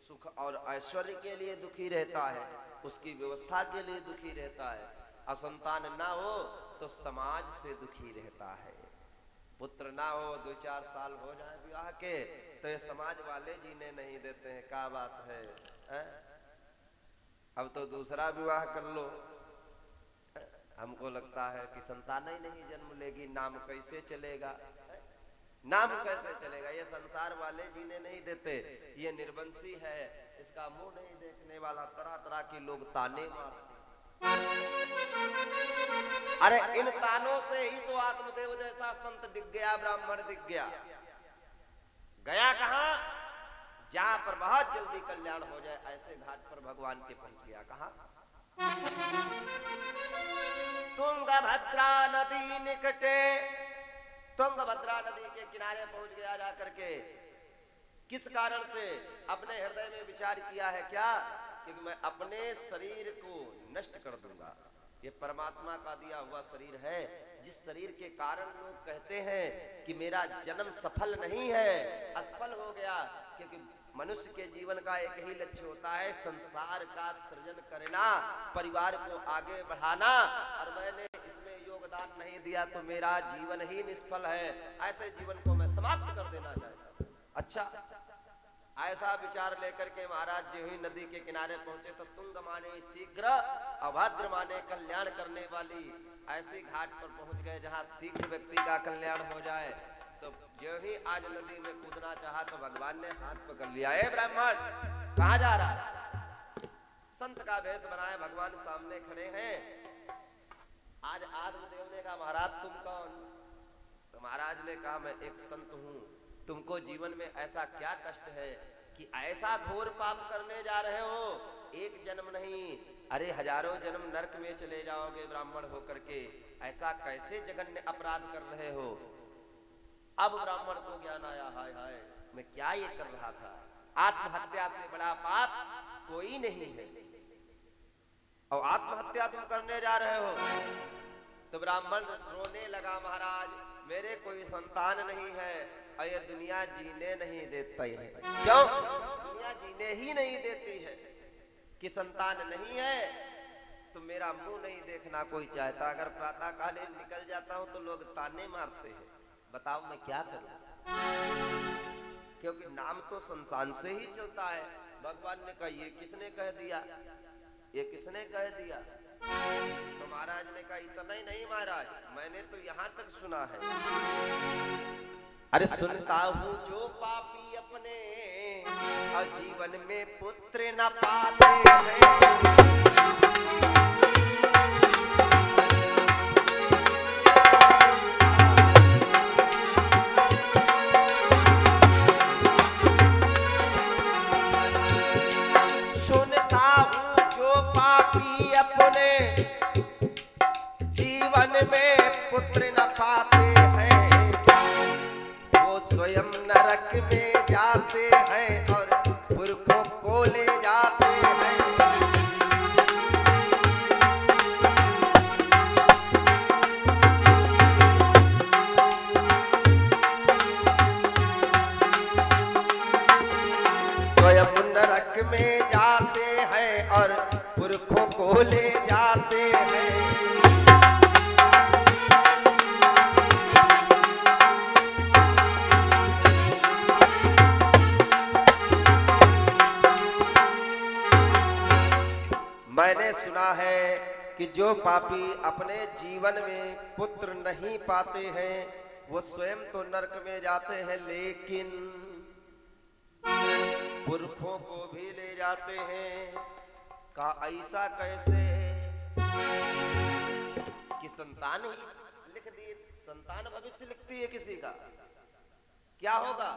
सुख और ऐश्वर्य के लिए दुखी रहता है, उसकी व्यवस्था के लिए दुखी रहता है। अब संतान ना हो तो समाज से दुखी रहता है। पुत्र ना हो, 2-4 साल हो जाए विवाह के तो ये समाज वाले जीने नहीं देते हैं। क्या बात है, अब तो दूसरा विवाह कर लो। हमको लगता है कि संतान ही नहीं जन्म लेगी, नाम कैसे चलेगा, नाम कैसे चलेगा। ये संसार वाले जीने नहीं देते, ये निर्वंशी है, इसका मुंह नहीं देखने वाला, तरह तरह के लोग ताने मारते। अरे इन तानों से ही तो आत्मदेव जैसा संत दिख गया, ब्राह्मण दिख गया। गया कहां? जहां पर बहुत जल्दी कल्याण हो जाए ऐसे घाट पर भगवान के पहुंच गया। कहां? तुंगभद्रा नदी निकटे, तुंगभद्रा नदी के किनारे पहुंच गया जाकर के। किस कारण से? अपने हृदय में विचार किया है क्या क्योंकि मैं अपने शरीर को नष्ट कर दूंगा। ये परमात्मा का दिया हुआ शरीर है, जिस शरीर के कारण लोग कहते हैं कि मेरा जन्म सफल नहीं है, असफल हो गया। क्योंकि मनुष्य के जीवन का एक ही लक्ष्य होता है, संसार का सृजन करना, परिवार को आगे बढ़ाना, और मैंने इसमें योगदान नहीं दिया तो मेरा जीवन ही निष्फल है। ऐसे जीवन को मैं समाप्त कर देना चाहता हूं। अच्छा, ऐसा विचार लेकर के महाराज जी हुई नदी के किनारे पहुंचे तो तुंग माने शीघ्र, अभद्र माने कल्याण करने वाली ऐसी घाट पर पहुंच गए जहां शीघ्र व्यक्ति का कल्याण हो जाए। तो जो ही आज नदी में कूदना चाहा तो भगवान ने हाथ पकड़ लिया। ए ब्राह्मण, कहां जा रहा है? संत का वेश बनाए भगवान सामने खड़े हैं। आज आत्मदेव ने कहा, महाराज तुम कौन? तो महाराज ने कहा, मैं एक संत हूं। तुमको जीवन में ऐसा क्या कष्ट है कि ऐसा घोर पाप करने जा रहे हो? एक जन्म नहीं, अरे हजारों जन्म नरक में चले जाओगे ब्राह्मण होकर के। ऐसा कैसे जघन्य अपराध कर रहे हो? अब ब्राह्मण को ज्ञान आया, हाय हाय, मैं क्या ये कर रहा था? आत्महत्या से बड़ा पाप कोई नहीं है, और आत्महत्या तुम करने जा रहे हो। तो ब्राह्मण रोने लगा, महाराज मेरे कोई संतान नहीं है, और ये दुनिया जीने नहीं देती है। क्यों? दुनिया जीने ही नहीं देती है कि संतान नहीं है तो मेरा मुंह नहीं देखना कोई चाहता। अगर प्रातः काले निकल जाता हूं तो लोग ताने मारते हैं। बताओ मैं क्या करूं? क्योंकि नाम तो संतान से ही चलता है। भगवान ने कहा, ये किसने कह दिया? ये किसने कह दिया? तो महाराज ने कहा, इतना ही नहीं महाराज, मैंने तो यहां तक सुना है। अरे सुनता हूँ जो पापी अपने जीवन में पुत्र न पाते हैं, सुनता हूँ जो पापी अपने जीवन में पुत्र न पाते हैं, स्वयं नरक में जाते हैं और पुरखों को ले जाते हैं। स्वयं नरक में जाते हैं और पुरखों को ले जाते हैं। मैंने सुना है कि जो पापी अपने जीवन में पुत्र नहीं पाते हैं वो स्वयं तो नरक में जाते हैं, लेकिन पुरखों को भी ले जाते हैं। का ऐसा कैसे कि संतान ही लिख दी? संतान भविष्य लिखती है किसी का? क्या होगा?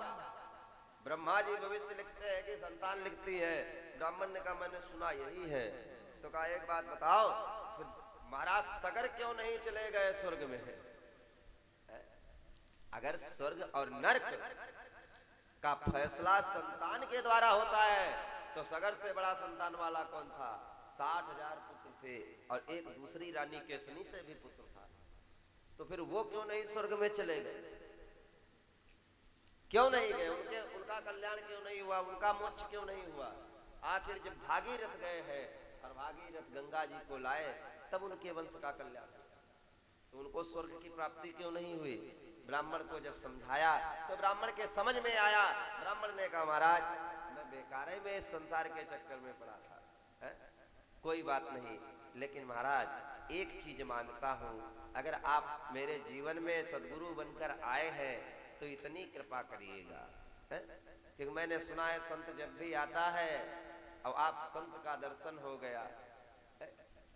ब्रह्मा जी भविष्य लिखते हैं कि संतान लिखती है? ब्राह्मण ने कहा, मैंने सुना यही है। तो कहा, एक बात बताओ, फिर महाराज सगर क्यों नहीं चले गए स्वर्ग में? अगर स्वर्ग और नरक का फैसला संतान के द्वारा होता है तो सगर से बड़ा संतान वाला कौन था? 60,000 पुत्र थे और एक दूसरी रानी केसनी से भी पुत्र था। तो फिर वो क्यों नहीं स्वर्ग में चले गए? क्यों नहीं गए? उनका कल्याण क्यों नहीं हुआ? उनका मोक्ष क्यों नहीं हुआ? आखिर जब भागीरथ गए हैं और भागीरथ गंगा जी को लाए तब उनके वंश का कल्याण, तो उनको स्वर्ग की प्राप्ति क्यों नहीं हुई? ब्राह्मण को जब समझाया तो ब्राह्मण के समझ में आया। ब्राह्मण ने कहा, महाराज मैं बेकार में इस संसार के चक्कर में पड़ा था, है? कोई बात नहीं, लेकिन महाराज एक चीज मांगता हूँ, अगर आप मेरे जीवन में सदगुरु बनकर आए हैं तो इतनी कृपा करिएगा, क्योंकि मैंने सुना है संत जब भी आता है और आप संत का दर्शन हो गया,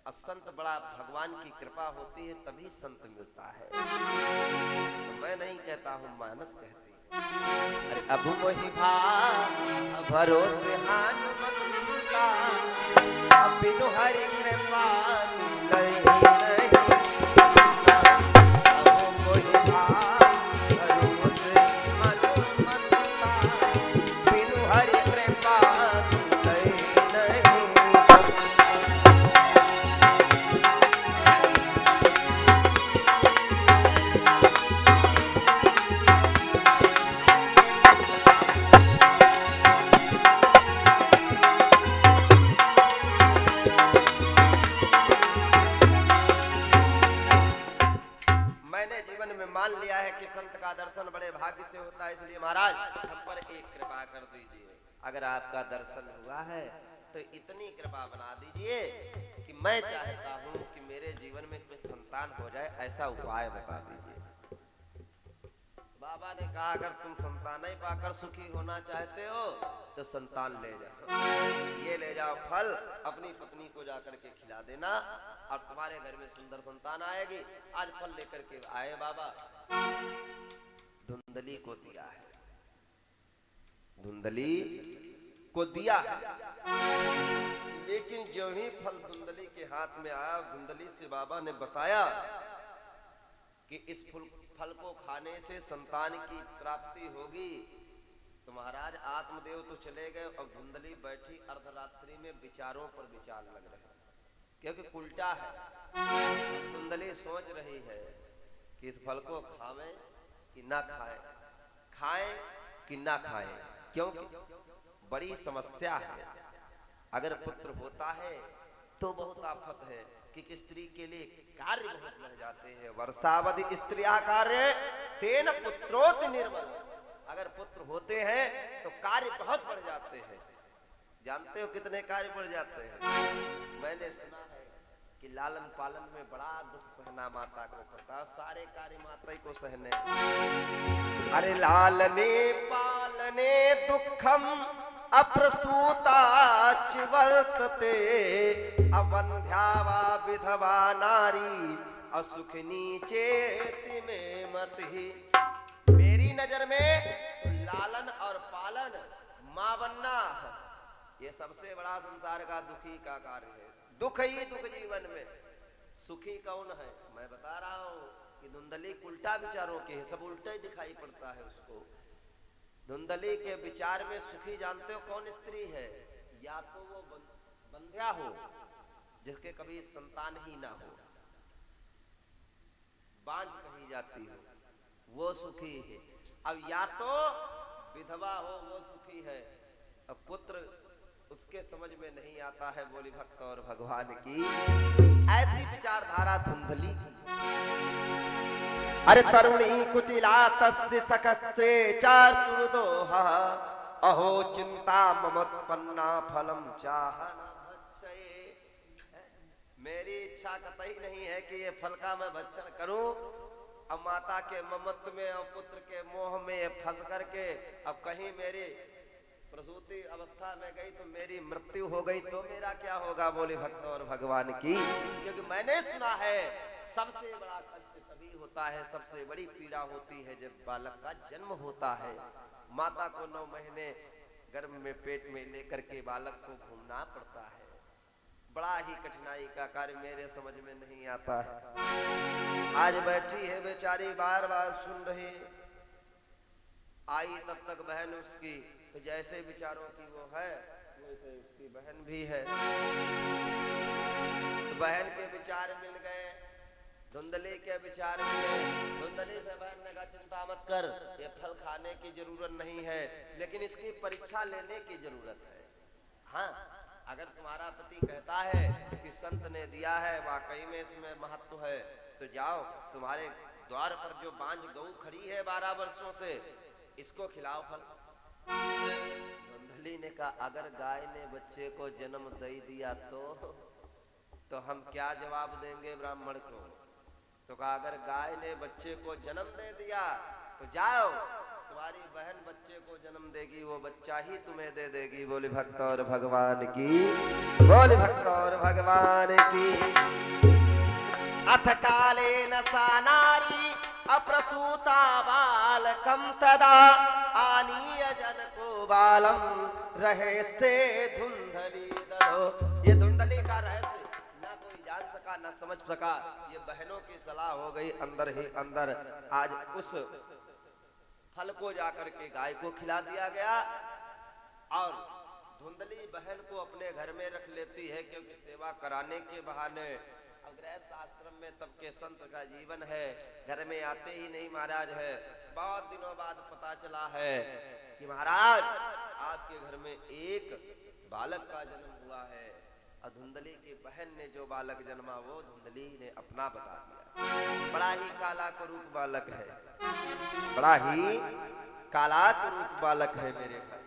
और संत बड़ा भगवान की कृपा होती है तभी संत मिलता है। तो मैं नहीं कहता हूँ, मानस कहती है। अरे अब वही भरोसे हनुमंता, अब बिनु हरि कृपा नहीं नहीं। अब वही भरोसे हनुमंता, बिनु हरि कृपा नहीं नहीं। मान लिया है कि संत का दर्शन बड़े भाग्य से होता है, इसलिए महाराज हम पर एक कृपा कर दीजिए। अगर आपका दर्शन हुआ है तो इतनी कृपा बना दीजिए कि मैं चाहता हूं कि मेरे जीवन में कोई संतान हो जाए, ऐसा उपाय बता दीजिए। बाबा ने कहा अगर तुम संतान ही पाकर सुखी होना चाहते हो तो संतान ले जाओ, ये ले जाओ फल, अपनी पत्नी को जाकर के खिला देना और तुम्हारे घर में सुंदर संतान आएगी। आज फल लेकर के आए बाबा, धुंधली को दिया है, धुंधली को दिया है, लेकिन जो ही फल धुंधली के हाथ में आया, धुंधली से बाबा ने बताया कि इस फल को खाने से संतान की प्राप्ति होगी। तो महाराज आत्मदेव तो चले गए और धुंधली बैठी अर्धरात्रि में विचारों पर विचार लग रहे, क्योंकि उल्टा है। धुंधली सोच रही है कि इस फल को खाएं कि ना खाएं, खाएं कि ना खाएं, क्योंकि बड़ी समस्या है। अगर पुत्र होता है तो बहुत आफत है कि स्त्री के लिए कार्य बहुत बढ़ जाते हैं। वर्षावधि स्त्रिया कार्य तेन पुत्रोति निर्मल। अगर पुत्र होते हैं तो कार्य बहुत बढ़ जाते हैं। जानते हो कितने कार्य बढ़ जाते हैं? मैंने सुना है कि लालन पालन में बड़ा दुख सहना माता को पड़ता, सारे कार्य माता ही को सहने। अरे लालने पालने दुखम अप्रसूताच वर्तते, अवंध्या वा विधवा नारी असुखनी चेति में मति। मेरी नजर में लालन और पालन, मां बनना, ये सबसे बड़ा संसार का दुखी का कार्य है। दुख ही दुख जीवन में, सुखी कौन है? मैं बता रहा हूं कि धुंधली उल्टा विचारों के है, सब उल्टा ही दिखाई पड़ता है उसको। धुंधली के विचार में सुखी जानते हो कौन स्त्री है? या तो वो बंध्या हो, जिसके कभी संतान ही ना हो, बांझ कही जाती हो, वो सुखी है। अब या तो विधवा हो, वो सुखी है। अब पुत्र उसके समझ में नहीं आता है। बोली भक्त और भगवान की ऐसी विचारधारा धुंधली की। अरे तरुणी कुटिला तस्य सकस्त्रे चार सुरदोहा, अहो चिंता ममोत्पन्ना फलम चाहना भक्षये। मेरी इच्छा कतई नहीं है कि ये फल का मैं भक्षण करूं। अब माता के ममत्व में और पुत्र के मोह में फंस करके अब कहीं मेरी प्रसूति अवस्था में गई तो मेरी मृत्यु हो गई तो मेरा क्या होगा? बोले भक्त और भगवान की। क्योंकि मैंने सुना है सबसे बड़ा कष्ट तभी होता है, सबसे बड़ी पीड़ा होती है जब बालक का जन्म होता है। माता को 9 महीने गर्भ में पेट में लेकर के बालक को घूमना पड़ता है। बड़ा ही कठिनाई का कार्य, मेरे समझ में नहीं आता है। आज बैठी है बेचारी, बार बार सुन रही। आई तब तक बहन उसकी, तो जैसे विचारों की वो है वैसे उसकी बहन भी है। तो बहन के विचार मिल गए, धुंधली के विचार मिले। धुंधली से बहन ने कहा चिंता मत कर, ये फल खाने की जरूरत नहीं है, लेकिन इसकी परीक्षा लेने की जरूरत है। हाँ, अगर तुम्हारा पति कहता है कि संत ने दिया है, वाकई में इसमें महत्व है, तो जाओ तुम्हारे द्वार पर जो बांझ गऊ खड़ी है 12 वर्षों से, इसको खिलाओ फल। धुंधली ने कहा अगर गाय ने बच्चे को जन्म दे दिया तो हम क्या जवाब देंगे ब्राह्मण को? तो कहा अगर गाय ने बच्चे को जन्म दे दिया तो जाओ, तुम्हारी बहन बच्चे को जन्म देगी, वो बच्चा ही तुम्हें दे देगी। बोले भक्त और भगवान की, बोले भक्त और भगवान की। अथ काले न सा नारी अप्रसूता बालकम तदा, आनीय जनको बालम रहे से धुंधली दलो। ये धुंधली का रहस्य ना कोई जान सका ना समझ सका। ये बहनों की सलाह हो गई अंदर ही अंदर। आज उस फल को जाकर के गाय को खिला दिया गया और धुंधली बहन को अपने घर में रख लेती है, क्योंकि सेवा कराने के बहाने। गृहस्थ आश्रम में तब के संत का जीवन है, घर में आते ही नहीं महाराज है। बहुत दिनों बाद पता चला है कि महाराज आपके घर में एक बालक का जन्म हुआ है। और धुंधली की बहन ने जो बालक जन्मा वो धुंधली ने अपना बता दिया। बड़ा ही काला कुरूप बालक है, बड़ा ही काला कुरूप बालक है मेरे भाई।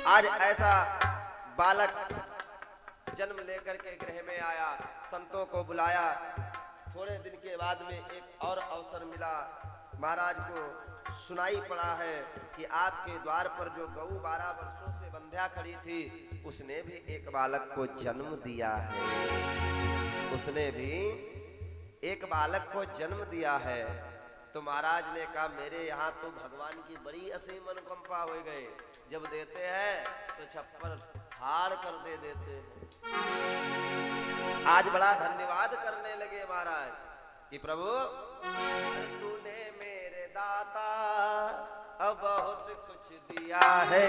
आज ऐसा बालक जन्म लेकर के गृह में आया, संतों को बुलाया। थोड़े दिन के बाद में एक और अवसर मिला, महाराज को सुनाई पड़ा है कि आपके द्वार पर जो गऊ 12 वर्षों से बंध्या खड़ी थी, उसने भी एक बालक को जन्म दिया है, उसने भी एक बालक को जन्म दिया है। तो महाराज ने कहा मेरे यहाँ तो भगवान की बड़ी असीम अनुकंपा हो गए, जब देते हैं तो छप्पर फाड़ कर दे देते हैं। आज बड़ा धन्यवाद करने लगे महाराज कि प्रभु तूने मेरे दाता अब बहुत कुछ दिया है,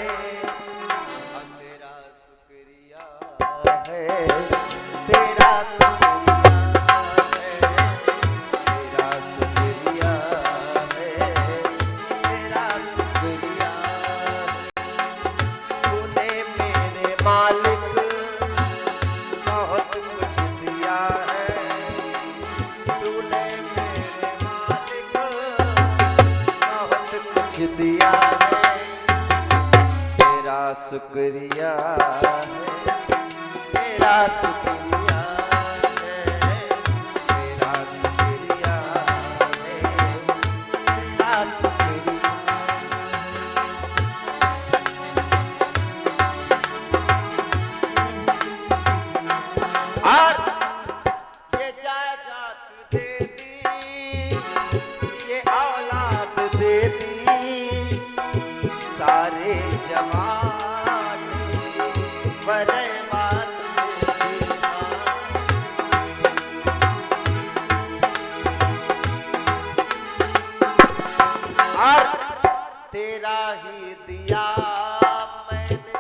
अब तेरा शुक्रिया है, तेरा शुक्रिया है, तेरा शुक्रिया है, तेरा शुक्रिया। तूने मेरे मालिक बहुत कुछ दिया है, तूने मेरे मालिक बहुत कुछ दिया है, तेरा शुक्रिया है, तेरा शुक्रिया है, तेरा शुक्रिया है, तेरा शुक्रिया। और ये जायदाद दे दी, ये औलाद दे दी, सारे जमाने बड़े बात दे दी। और तेरा ही दिया मैंने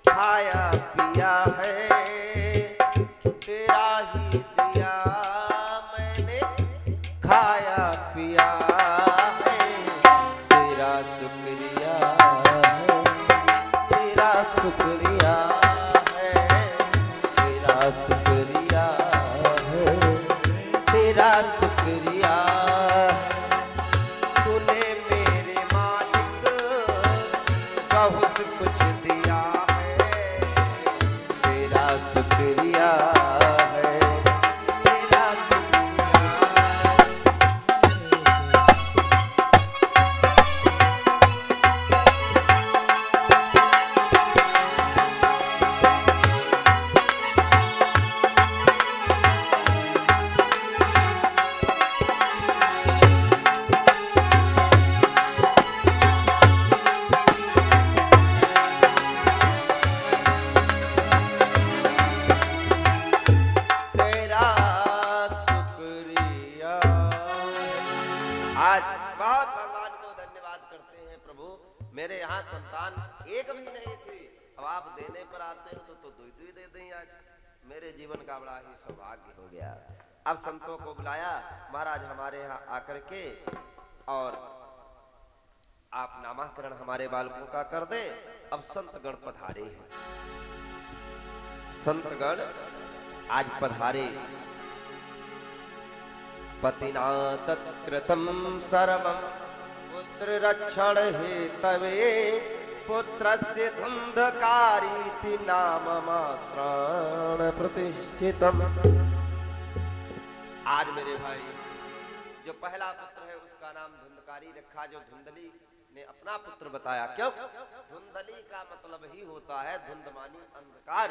खाया पिया है, तेरा ही दिया मैंने खाया पिया है, तेरा शुक्रिया है, तेरा शुक्रिया है, तेरा शुक्रिया है, तेरा शुक्रिया। तूने मेरे मालिक बहुत कुछ दिया है, तेरा शुक्रिया है, तेरा शुक्रिया। तेरा शुक्रिया। आज बहुत भगवान को धन्यवाद करते हैं, प्रभु मेरे यहाँ संतान एक भी नहीं थी, अब आप देने पर आते हैं तो दुई दे दें। आज मेरे जीवन का बड़ा ही सौभाग्य हो गया। अब संतों को बुलाया, महाराज हमारे यहाँ आकर के और आप नामाकरण हमारे बालकों का कर दे। अब संतगण पधारे हैं, संतगण आज पधारे। पतिना तत्कृतं सर्वं पुत्र रक्षण हेतवे, पुत्रस्य धुंधकारीति नाम मात्राण प्रतिष्ठितम्। आज मेरे भाई जो पहला पुत्र है उसका नाम धुंधकारी रखा, जो धुंधली ने अपना पुत्र बताया। क्यों? धुंधली का मतलब ही होता है धुंध मानी अंधकार।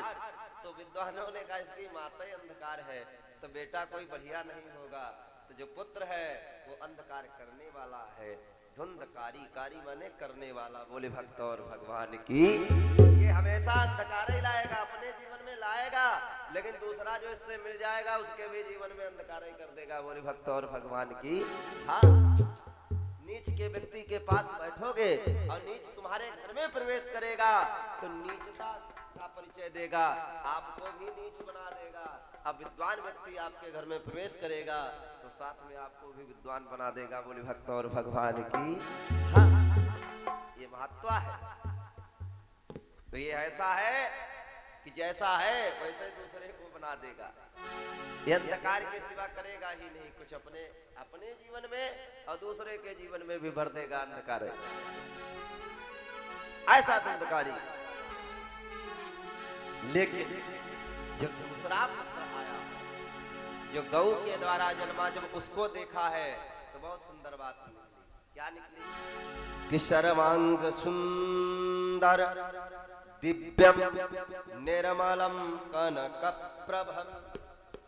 तो विद्वानों ने कहा इसकी माता ही अंधकार है, तो बेटा कोई बढ़िया नहीं होगा, तो जो पुत्र है वो अंधकार करने वाला है। धुंधकारी, कारी माने करने वाला। बोले भक्त और भगवान की। ये हमेशा अंधकार ही लाएगा, अपने जीवन में लाएगा, लेकिन दूसरा जो इससे मिल जाएगा उसके भी जीवन में अंधकार ही कर देगा। बोले भक्त और भगवान की। हाँ, नीच के व्यक्ति के पास बैठोगे और नीच तुम्हारे घर में प्रवेश करेगा तो नीचता का परिचय देगा, आपको भी नीच बना देगा। अब विद्वान व्यक्ति आपके घर में प्रवेश करेगा तो साथ में आपको भी विद्वान बना देगा। बोले भक्त और भगवान की। हाँ, ये महत्व है। तो ये ऐसा है कि जैसा है वैसे दूसरे को बना देगा। ये अंधकार के सिवा करेगा ही नहीं कुछ अपने अपने जीवन में और दूसरे के जीवन में भी भर देगा अंधकार। ऐसा अंधकारी। लेकिन जब दूसरा पुत्र आया जो गौ के द्वारा जन्मा, जब उसको देखा है तो बहुत सुंदर बात निकली। क्या निकली कि सर्वांग सुंदर दिव्यम निर्मलम कनक प्रभम।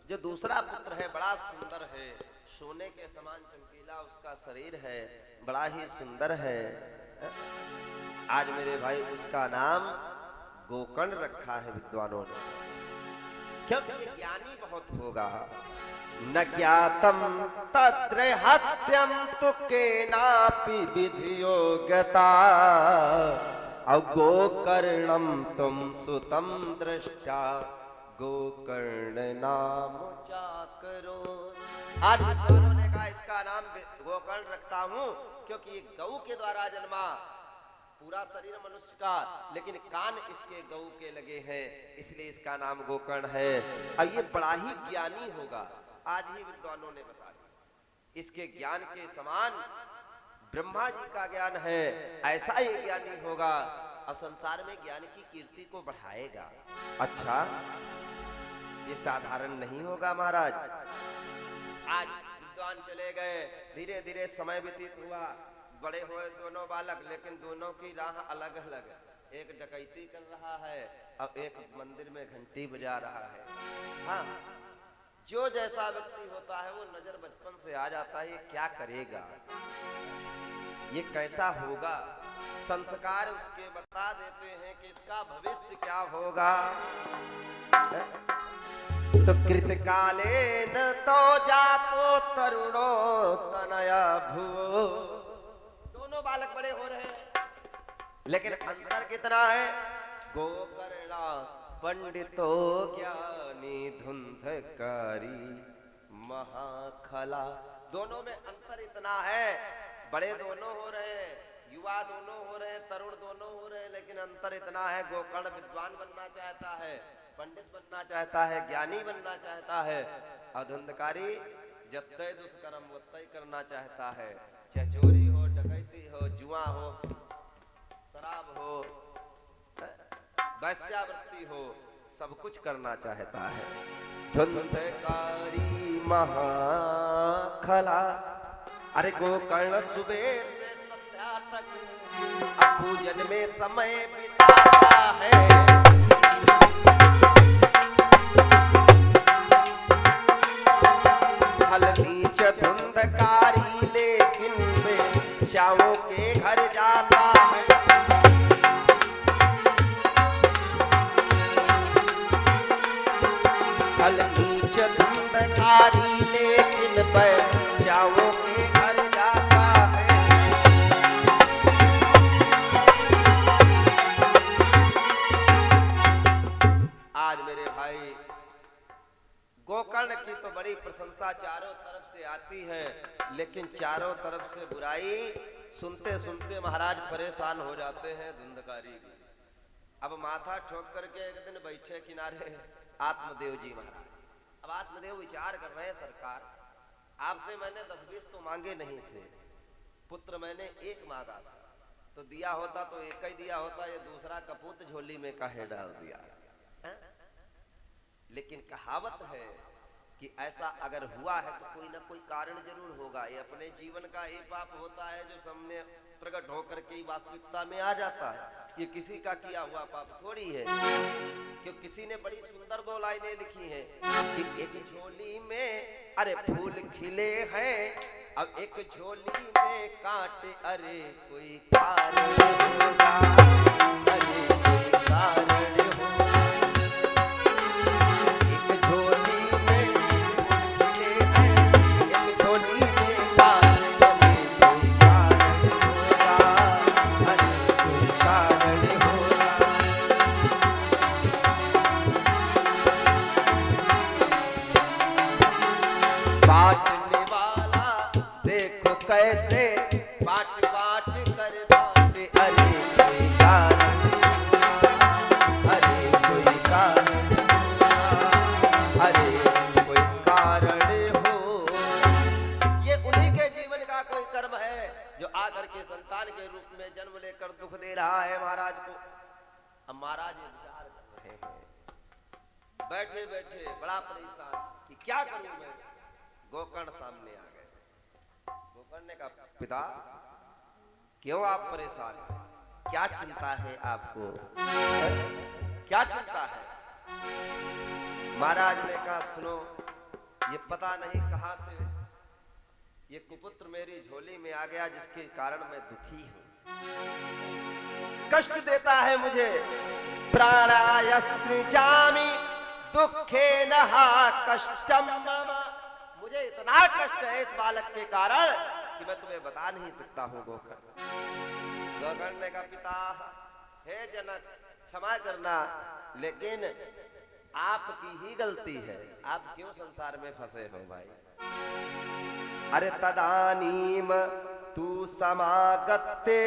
जो दूसरा पुत्र है बड़ा सुंदर है, सोने के समान चमकीला उसका शरीर है, बड़ा ही सुंदर है। आज मेरे भाई उसका नाम गोकर्ण रखा है विद्वानों ने, क्योंकि ये ज्ञानी बहुत होगा। न ज्ञातम तद्रहस्यम तु केनापि विधियोगता गोकर्णम तुम सुतम दृष्टा गोकर्ण नाम चाकरो। आज विद्वानों ने कहा इसका नाम गोकर्ण रखता हूं क्योंकि ये गौ के द्वारा जन्मा, पूरा शरीर मनुष्य का लेकिन कान इसके गौ के लगे हैं, इसलिए इसका नाम गोकर्ण है। और ये बड़ा ही ज्ञानी होगा। आज ही विद्वानों ने बताया इसके ज्ञान के समान ब्रह्मा जी का ज्ञान है, ऐसा ही ज्ञानी होगा और संसार में ज्ञान की कीर्ति को बढ़ाएगा। अच्छा, ये साधारण नहीं होगा महाराज। आज विद्वान चले गए, धीरे धीरे समय व्यतीत हुआ, बड़े हुए दोनों बालक, लेकिन दोनों की राह अलग अलग। एक डकैती कर रहा है और एक मंदिर में घंटी बजा रहा है। हाँ, जो जैसा व्यक्ति होता है वो नजर बचपन से आ जाता है, ये क्या करेगा, ये कैसा होगा, संस्कार उसके बता देते हैं कि इसका भविष्य क्या होगा। तो कृतकालेन तो जातो तरुणो तनया भुवो। दोनों बालक बड़े हो रहे हैं, लेकिन अंतर कितना है। गोकर्णा पंडितो ज्ञानी धुंधकारी महाखला। दोनों में अंतर इतना है, बड़े दोनों हो रहे हैं, युवा दोनों हो रहे हैं, तरुण दोनों हो रहे हैं, लेकिन अंतर इतना है। गोकर्ण विद्वान बनना चाहता है, पंडित बनना चाहता है, ज्ञानी बनना चाहता है, और धुंधकारी जत्तै दुष्कर्म वत्तै करना चाहता है। चाहे चोरी हो, डकैती हो, जुआ हो, शराब हो, वैश्यावृत्ति हो, सब कुछ करना चाहता है। धुंधकारी महाखला। अरे गोकर्ण सुबह से संध्या तक पूजन में समय बिताता है। फल नीच धुंधकारी लेकिन वे श्यामों के घर जाता है। फल नीच धुंधकारी लेकिन वे श्यामों के घर जाता है। आज मेरे भाई गोकर्ण की तो बड़ी प्रशंसा चारों तरफ से आती है, लेकिन चारों तरफ से बुराई सुनते सुनते महाराज परेशान हो जाते हैं धुंधकारी। अब माथा ठोक करके एक दिन बैठे किनारे आत्मदेव जी महाराज। अब आत्मदेव विचार कर रहे हैं, सरकार आपसे मैंने 10-20 तो मांगे नहीं थे, पुत्र मैंने एक मांगा था, तो दिया होता तो एक ही दिया होता, ये दूसरा कपूत झोली में काहे डाल दिया। लेकिन कहावत है कि ऐसा अगर हुआ है तो कोई ना कोई कारण जरूर होगा। ये अपने जीवन का एक पाप होता है जो सामने प्रकट होकर के वास्तविकता में आ जाता है। ये किसी का किया हुआ पाप थोड़ी है। क्यों, किसी ने बड़ी सुंदर 2 लाइनें लिखी हैं कि एक झोली में अरे फूल खिले हैं, अब एक झोली में कांटे, अरे कोई कारण होगा, अरे कोई कारण होगा। एक झोली में फूल खिले हैं, एक झोली में कांटे, अरे कोई कारण होगा, अरे कोई कारण होगा। बांटने वाला देखो कैसे बाट बाट कर बांटे, अरे कोई कारण बैठे बड़ा परेशान कि क्या करूं मैं। गोकर्ण सामने आ गए। गोकर्ण ने कहा, पिता क्यों आप परेशान हैं? क्या चिंता है आपको? क्या चिंता है? महाराज ने कहा, सुनो, ये पता नहीं कहां से ये कुपुत्र मेरी झोली में आ गया, जिसके कारण मैं दुखी हूं, कष्ट देता है मुझे। प्राणायस्त्रिजामि दुखे नहा कष्टम मम। मुझे इतना कष्ट है इस बालक के कारण कि मैं तुम्हें बता नहीं सकता हूं। गोकर्ण ने कहा, पिता हे जनक, क्षमा करना, लेकिन आपकी ही गलती है। आप क्यों संसार में फंसे हो भाई? अरे तदानीम तू समागत्ते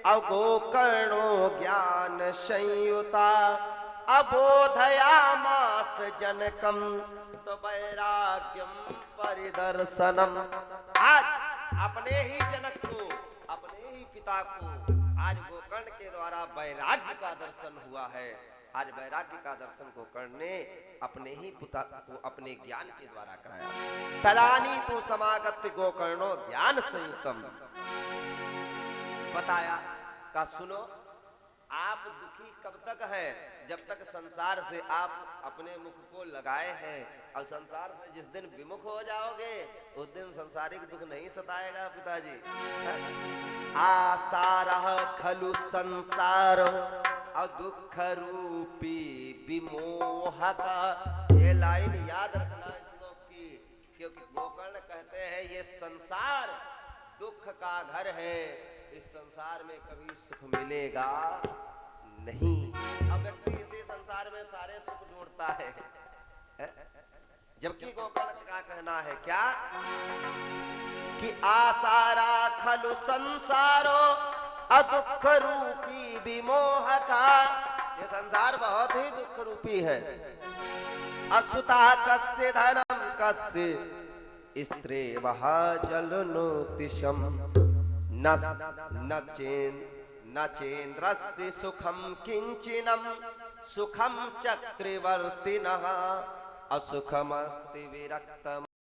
अगोकर्णो ज्ञान संयुता अबोधयामास जनकम तो वैराग्यम परिदर्शनम। आज अपने ही जनक को, अपने ही पिता को आज गोकर्ण के द्वारा वैराग्य का दर्शन हुआ है। आज वैराग्य का दर्शन गोकर्ण ने अपने ही पिता को अपने ज्ञान के द्वारा कराया। तलानी तू समागत गोकर्णो ज्ञान संयुतम। बताया का सुनो, आप दुखी कब तक हैं? जब तक संसार से आप अपने मुख को लगाए हैं, और संसार से जिस दिन विमुख हो जाओगे उस दिन संसारिक दुख नहीं सताएगा पिताजी। आसारः खलु संसार दुख रूपी विमोहक। ये लाइन याद रखना श्लोक की, क्योंकि गोकर्ण कहते हैं ये संसार दुख का घर है, इस संसार में कभी सुख मिलेगा नहीं। अब व्यक्ति इसी संसार में सारे सुख ढूंढता है, जबकि गोकर्ण का कहना है क्या कि आसारा खलु संसारो अदुख रूपी विमोह का। ये संसार बहुत ही दुख रूपी है। असुता कस्य धनम कस्य स्त्री वह जलनोतिशम न चेन्द्रस्य सुखम किंचिनम सुखम चक्रवर्तिनः असुखमस्ति विरक्तम